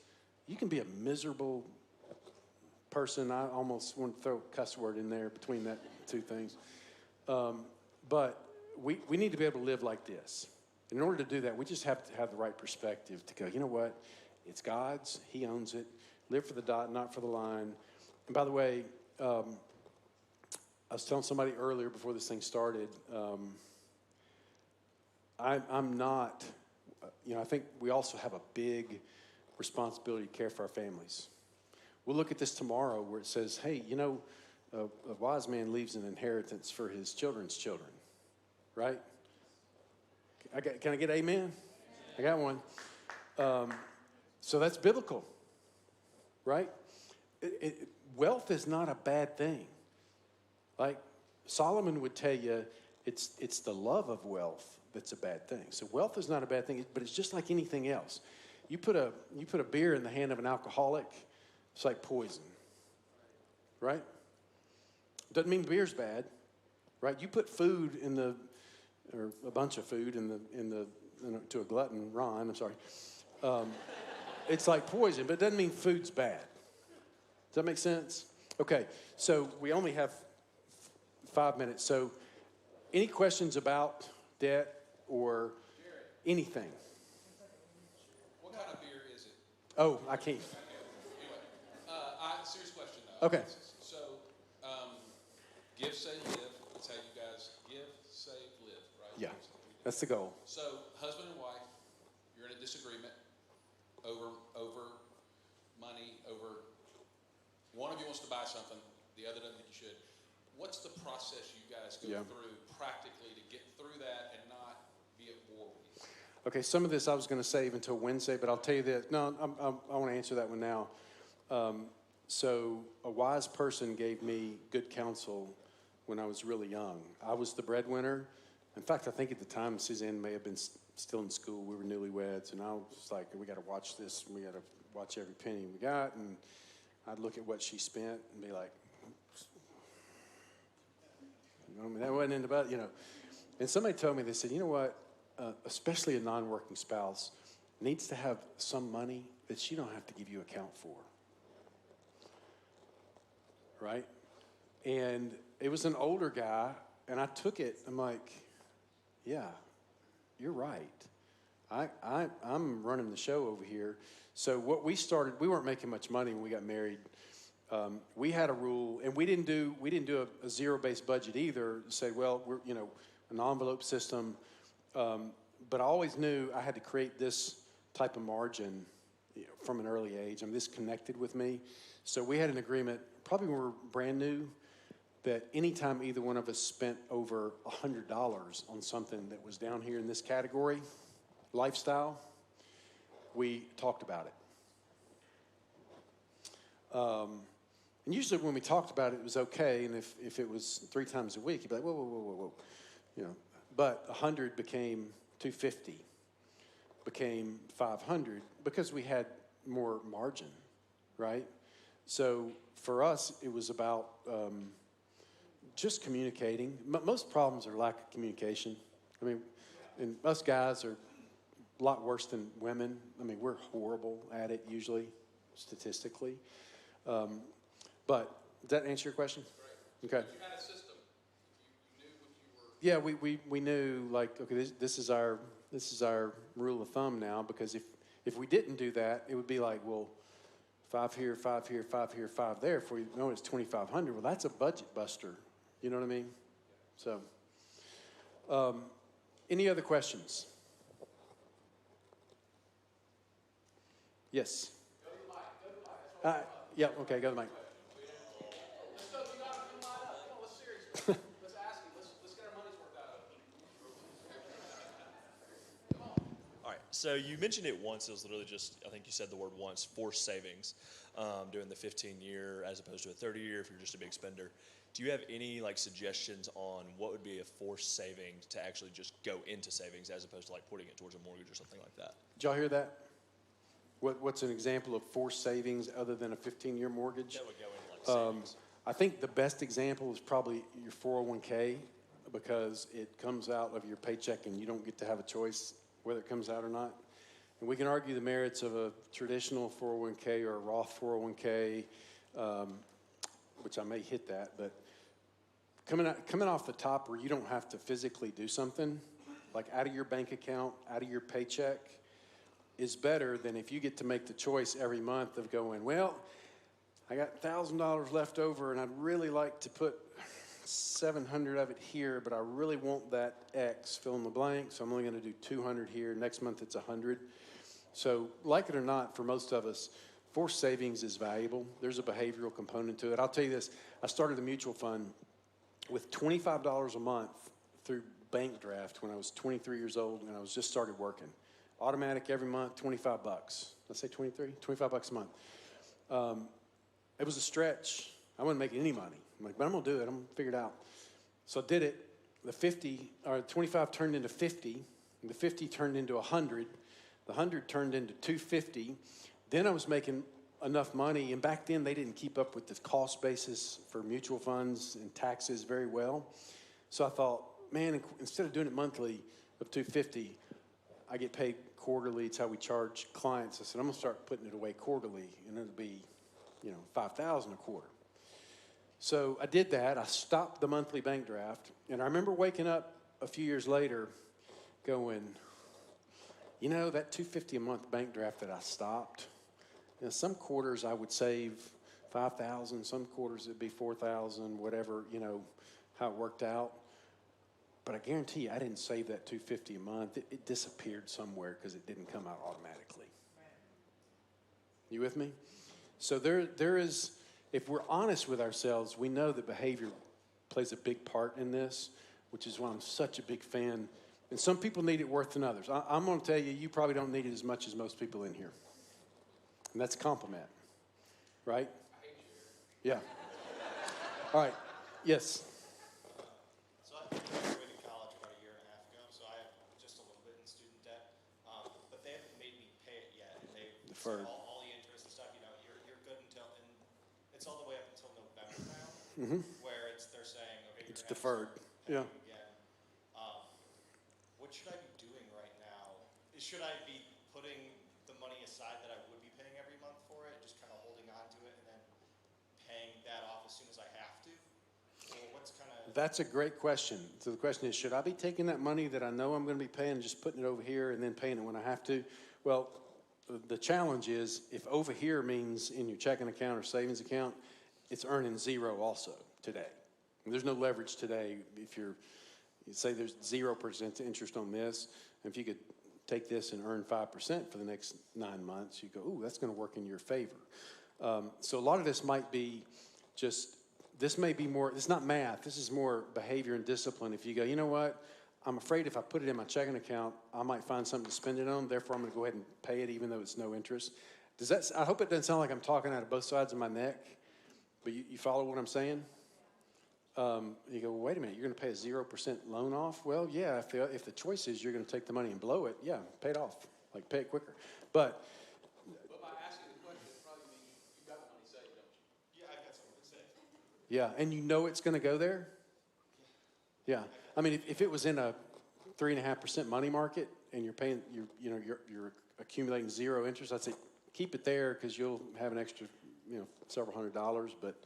you can be a miserable person. I almost want to throw a cuss word in there between that two things. But we need to be able to live like this. In order to do that, we just have to have the right perspective to go, you know what? It's God's. He owns it. Live for the dot, not for the line. And by the way, I was telling somebody earlier before this thing started, I'm not, I think we also have a big responsibility to care for our families. We'll look at this tomorrow where it says, hey, a wise man leaves an inheritance for his children's children, right? Can I get amen? I got one. So that's biblical, right? Wealth is not a bad thing. Like Solomon would tell you, it's the love of wealth that's a bad thing. So wealth is not a bad thing, but it's just like anything else. You put a beer in the hand of an alcoholic, it's like poison, right? Doesn't mean beer's bad, right? You put food or a bunch of food to a glutton, Ron, I'm sorry. It's like poison, but it doesn't mean food's bad. Does that make sense? Okay, so we only have 5 minutes. So any questions about debt or anything? What kind of beer is it? Oh, I can't. Anyway, serious question though. Okay. So, give, save, live. That's how you guys give, save, live, right? Yeah, that's the goal. So, husband and wife, you're in a disagreement over money, over one of you wants to buy something, the other doesn't think you should. What's the process you guys go through practically to get through that and not be at war with each other? Okay, some of this I was going to save until Wednesday, but I'll tell you this. No, I want to answer that one now. So a wise person gave me good counsel when I was really young. I was the breadwinner. In fact, I think at the time Suzanne may have been still in school. We were newlyweds, and I was like, we got to watch this. We got to watch every penny we got. And I'd look at what she spent and be like, that wasn't in the budget, And somebody told me, they said, you know what, especially a non-working spouse, needs to have some money that she don't have to give you account for. Right? And it was an older guy, and I took it. I'm like, yeah, you're right. I'm running the show over here. So what we started, we weren't making much money when we got married. We had a rule, and we didn't do a zero-based budget either. Say, well, we're an envelope system, but I always knew I had to create this type of margin from an early age. This connected with me. So we had an agreement, probably when we were brand new, that anytime either one of us spent over $100 on something that was down here in this category, lifestyle, we talked about it. And usually when we talked about it, it was okay. And if it was 3 times a week, you'd be like, whoa. But 100 became 250, became 500 because we had more margin, right? So for us, it was about just communicating. Most problems are lack of communication. And us guys are a lot worse than women. We're horrible at it usually, statistically. But does that answer your question? Right. Okay. You had a system. You knew what you were. Yeah, we knew, like, okay, this is our rule of thumb now, because if we didn't do that, it would be like, well, 5 here, 5 here, 5 here, 5 there. If we know it's 2,500, well, that's a budget buster. You know what I mean? So, any other questions? Yes. Go to the mic. Go to the mic. Yeah. Okay. Go to the mic. Let's go. You got to come line up. Come on, let's serious. Let's ask him. Let's get our money's worth out of it. Come on. All right, so you mentioned it once. It was literally just, I think you said the word once, forced savings, doing the 15-year as opposed to a 30-year if you're just a big spender. Do you have any suggestions on what would be a forced savings to actually just go into savings as opposed to putting it towards a mortgage or something like that? Did y'all hear that? What's an example of forced savings other than a 15-year mortgage? That would go in savings. I think the best example is probably your 401k, because it comes out of your paycheck and you don't get to have a choice whether it comes out or not. And we can argue the merits of a traditional 401k or a Roth 401k, which I may hit that, but coming off the top where you don't have to physically do something, like out of your bank account, out of your paycheck, is better than if you get to make the choice every month of going, well, I got $1,000 left over and I'd really like to put 700 of it here, but I really want that X, fill in the blank, so I'm only going to do 200 here. Next month it's 100. So like it or not, for most of us, forced savings is valuable. There's a behavioral component to it. I'll tell you this, I started a mutual fund with $25 a month through bank draft when I was 23 years old and I was just started working. Automatic every month, 25 bucks. Let's say 23, 25 bucks a month. It was a stretch. I wasn't making any money. I'm like, but I'm gonna do it. I'm gonna figure it out. So I did it. The 25 turned into 50. And the 50 turned into 100. The 100 turned into 250. Then I was making enough money. And back then they didn't keep up with the cost basis for mutual funds and taxes very well. So I thought, man, instead of doing it monthly of 250, I get paid quarterly. It's how we charge clients. I said, I'm gonna start putting it away quarterly, and it'll be, $5,000 a quarter. So I did that. I stopped the monthly bank draft, and I remember waking up a few years later, going, that $250 a month bank draft that I stopped. Some quarters I would save $5,000. Some quarters it'd be $4,000. Whatever, how it worked out. But I guarantee you, I didn't save that $250 a month. It disappeared somewhere because it didn't come out automatically. You with me? So there is, if we're honest with ourselves, we know that behavior plays a big part in this, which is why I'm such a big fan. And some people need it worse than others. I'm going to tell you, you probably don't need it as much as most people in here. And that's a compliment, right? I hate you. Yeah. All right. Yes. So I graduated college about a year and a half ago, so I have just a little bit in student debt. But they haven't made me pay it yet. And they Deferred. all the interest and stuff, you're good until, and it's all the way up until November now, where they're saying, okay, It's you're deferred. Yeah. Yeah. Again. What should I be doing right now? Should I be putting the money aside that I would be paying every month for it, just kind of holding on to it, and then paying that off as soon as I have to? Or what's kind of... That's a great question. So the question is, should I be taking that money that I know I'm going to be paying and just putting it over here and then paying it when I have to? Well, the challenge is if over here means in your checking account or savings account, it's earning zero also today. There's no leverage today. If you say there's 0% interest on this, if you could take this and earn 5% for the next 9 months, you go, ooh, that's going to work in your favor. So a lot of this might be just, this may be more, it's not math, this is more behavior and discipline. If you go, you know what, I'm afraid if I put it in my checking account, I might find something to spend it on, therefore I'm going to go ahead and pay it even though it's no interest. Does that, I hope it doesn't sound like I'm talking out of both sides of my neck, but you follow what I'm saying? You go, well, wait a minute, you're going to pay a 0% loan off? Well, yeah, if the choice is you're going to take the money and blow it, yeah, pay it off, like pay it quicker. But by asking the question, it probably means you've got the money saved, don't you? Yeah, I've got something to say. yeah, and you know it's going to go there? Yeah. I mean, if it was in a 3.5% money market and you're paying, you're accumulating zero interest, I'd say keep it there because you'll have an extra, several $100s. But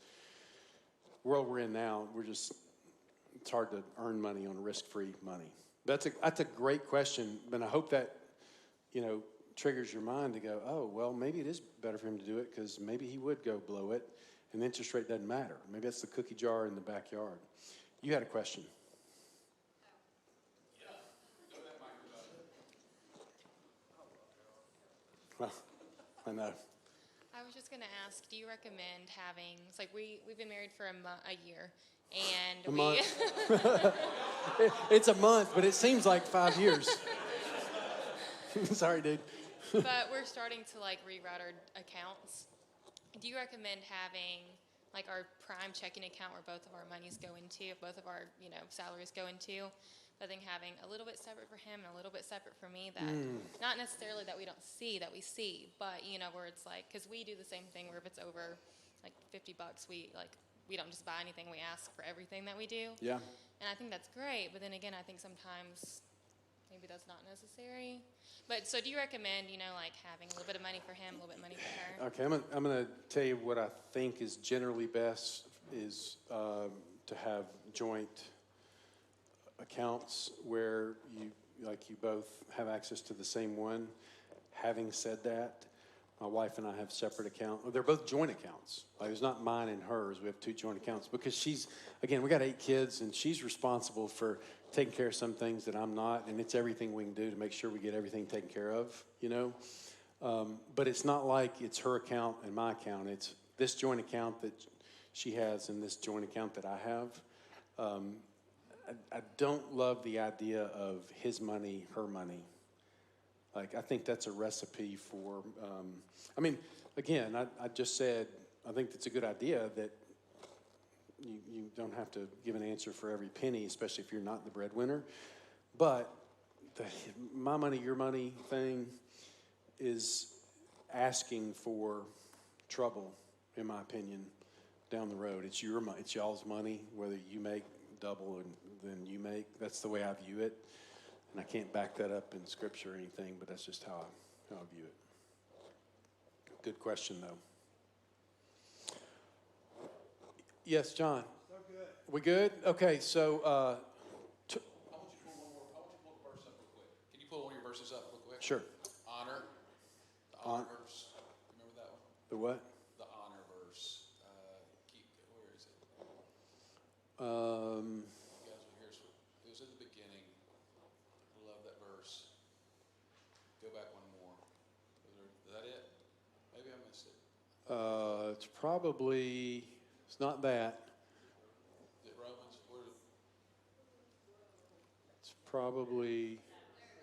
the world we're in now, it's hard to earn money on risk-free money. That's a great question, but I hope that, triggers your mind to go, oh, well, maybe it is better for him to do it because maybe he would go blow it and the interest rate doesn't matter. Maybe that's the cookie jar in the backyard. You had a question. Well, I know. I was just going to ask, do you recommend having, it's like we've been married for a year, and Month. It's a month, but it seems like 5 years. Sorry, dude. But we're starting to reroute our accounts. Do you recommend having our prime checking account where both of our monies go into, both of our salaries go into, but then having a little bit separate for him and a little bit separate for me, that not necessarily that we don't see, that we see, but where it's because we do the same thing where if it's over $50, we don't just buy anything, we ask for everything that we do. Yeah. And I think that's great, but then again, I think sometimes maybe that's not necessary. But so do you recommend, having a little bit of money for him, a little bit of money for her? Okay, I'm going to tell you what I think is generally best is to have joint accounts where you both have access to the same one. Having said that, my wife and I have separate accounts. They're both joint accounts. It's not mine and hers. We have two joint accounts because we got 8 kids and she's responsible for taking care of some things that I'm not, and it's everything we can do to make sure we get everything taken care of, But it's not like it's her account and my account. It's this joint account that she has and this joint account that I have. I don't love the idea of his money, her money. I think that's a recipe for, again, I just said, I think it's a good idea that you don't have to give an answer for every penny, especially if you're not the breadwinner. But the my money, your money thing is asking for trouble, in my opinion, down the road. It's your money, it's y'all's money, whether you make double than you make. That's the way I view it. And I can't back that up in scripture or anything, but that's just how I view it. Good question, though. Yes, John. So good. We good? Okay, so I want you to pull one more. I want you to pull the verse up real quick. Can you pull one of your verses up real quick? sure. Honor. The honor verse. Remember that one? The what? The honor verse. Where is it? You guys will hear it was in the beginning. I love that verse. Go back one more. Is that it? Maybe I missed it. It's not that. Is it Romans? It's probably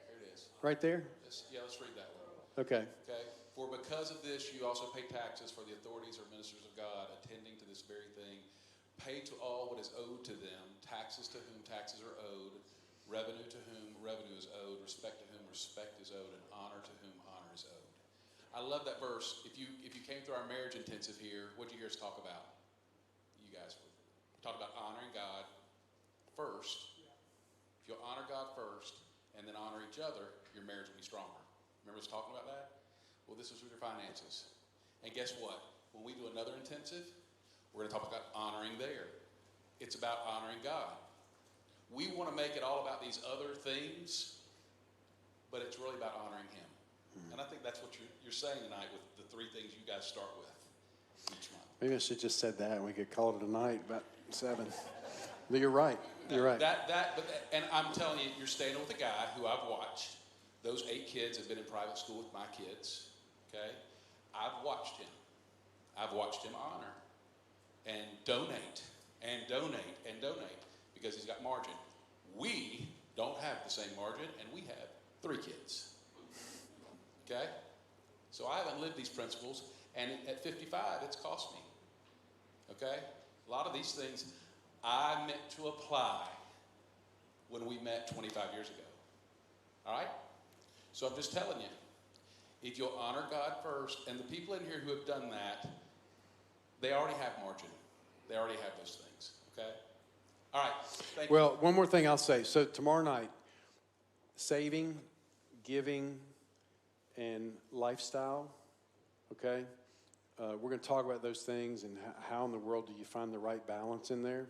Here it is. right there. Let's read that one. Okay. Okay. For because of this, you also pay taxes for the authorities or ministers of God, attending to this very thing. Pay to all what is owed to them, taxes to whom taxes are owed, revenue to whom revenue is owed, respect to whom respect is owed, and honor to whom honor is owed. I love that verse. If you came through our marriage intensive here, what did you hear us talk about? You guys talked about honoring God first. If you'll honor God first and then honor each other, your marriage will be stronger. Remember us talking about that? Well, this is with your finances. And guess what? When we do another intensive, we're going to talk about honoring there. It's about honoring God. We want to make it all about these other things, but it's really about honoring Him. And I think that's what you're saying tonight with the three things you guys start with each month. Maybe I should just said that and we could call it a night about 7. But you're right. You're right. And I'm telling you, you're staying with a guy who I've watched. Those 8 kids have been in private school with my kids. Okay? I've watched him. I've watched him honor and donate and donate and donate because he's got margin. We don't have the same margin, and we have 3 kids. Okay? So I haven't lived these principles, and at 55, it's cost me. Okay? A lot of these things I meant to apply when we met 25 years ago. All right? So I'm just telling you, if you'll honor God first, and the people in here who have done that, they already have margin. They already have those things. Okay? All right. Thank you. Well, one more thing I'll say. So tomorrow night, saving, giving, and lifestyle, okay? We're going to talk about those things and how in the world do you find the right balance in there,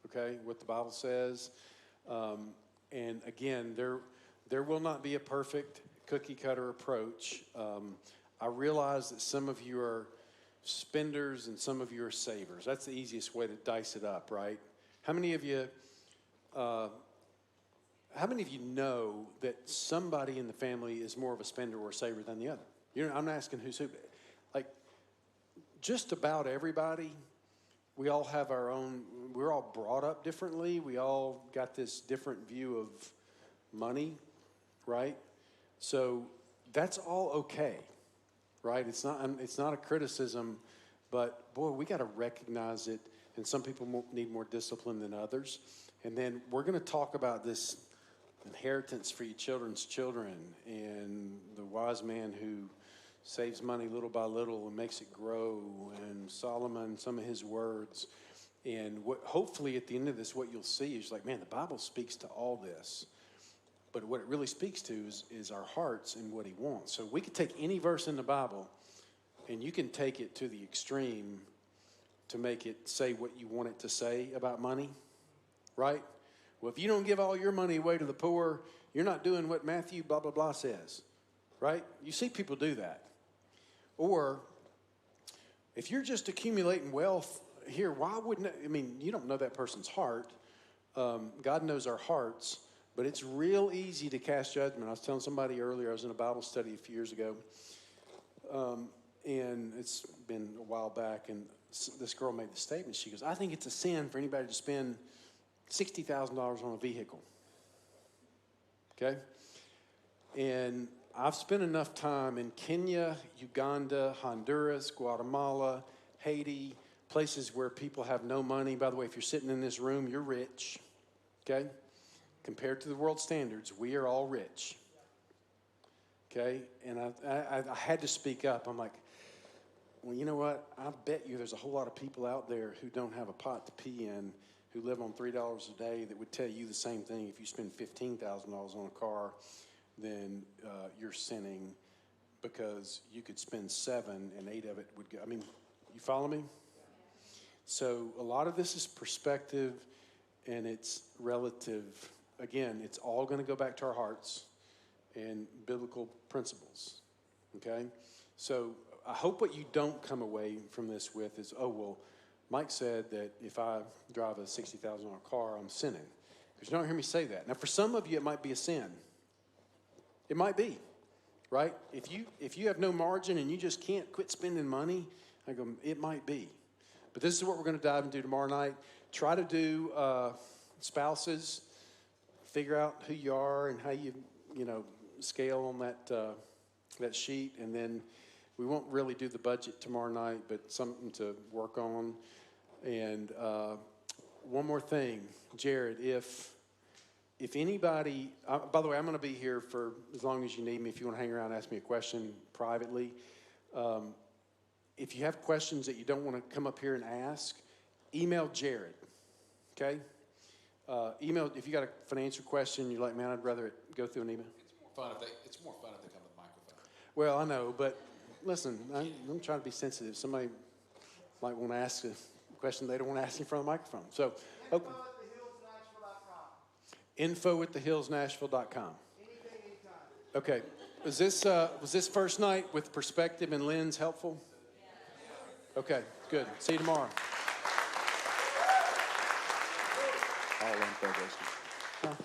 okay? What the Bible says. And again, there will not be a perfect cookie-cutter approach. I realize that some of you are spenders and some of you are savers. That's the easiest way to dice it up, right? How many of you know that somebody in the family is more of a spender or a saver than the other? I'm not asking who's who. Like, just about everybody, we all have our own, we're all brought up differently. We all got this different view of money, right? So that's all okay, right? It's not a criticism, but boy, we got to recognize it. And some people need more discipline than others. And then we're going to talk about this inheritance for your children's children and the wise man who saves money little by little and makes it grow, and Solomon, some of his words. And hopefully at the end of this, what you'll see is like, man, the Bible speaks to all this. But what it really speaks to is our hearts and what he wants. So we could take any verse in the Bible and you can take it to the extreme to make it say what you want it to say about money, right? Well, if you don't give all your money away to the poor, you're not doing what Matthew blah, blah, blah says, right? You see people do that. Or if you're just accumulating wealth here, why wouldn't it? I mean, you don't know that person's heart. God knows our hearts, but it's real easy to cast judgment. I was telling somebody earlier, I was in a Bible study a few years ago, and it's been a while back, and this girl made the statement. She goes, I think it's a sin for anybody to spend $60,000 on a vehicle. Okay? And I've spent enough time in Kenya, Uganda, Honduras, Guatemala, Haiti, places where people have no money. By the way, if you're sitting in this room, you're rich. Okay? Compared to the world standards, we are all rich. Okay? And I had to speak up. I'm like, well, you know what? I bet you there's a whole lot of people out there who don't have a pot to pee in, who live on $3 a day, that would tell you the same thing. If you spend $15,000 on a car, then you're sinning, because you could spend 7 and 8 of it would go. I mean, you follow me? So a lot of this is perspective and it's relative. Again, it's all going to go back to our hearts and biblical principles. Okay? So I hope what you don't come away from this with is, oh, well, Mike said that if I drive a $60,000 car, I'm sinning. Because you don't hear me say that. Now, for some of you, it might be a sin. It might be, right? If you have no margin and you just can't quit spending money, I go, it might be. But this is what we're going to dive into tomorrow night. Try to do spouses, figure out who you are and how you scale on that sheet, and then we won't really do the budget tomorrow night, but something to work on. And one more thing, Jared, if anybody, by the way, I'm going to be here for as long as you need me. If you want to hang around and ask me a question privately. If you have questions that you don't want to come up here and ask, email Jared, okay? Email, if you got a financial question, you're like, man, I'd rather it go through an email. It's more fun if they come to the microphone. Well, I know, but listen, I'm trying to be sensitive. Somebody might want to ask a question they don't want to ask in front of the microphone. So, okay. info@thehillsnashville.com. Anything, anytime. Okay. Was this first night with perspective and lens helpful? Okay, good. See you tomorrow. All info goes to-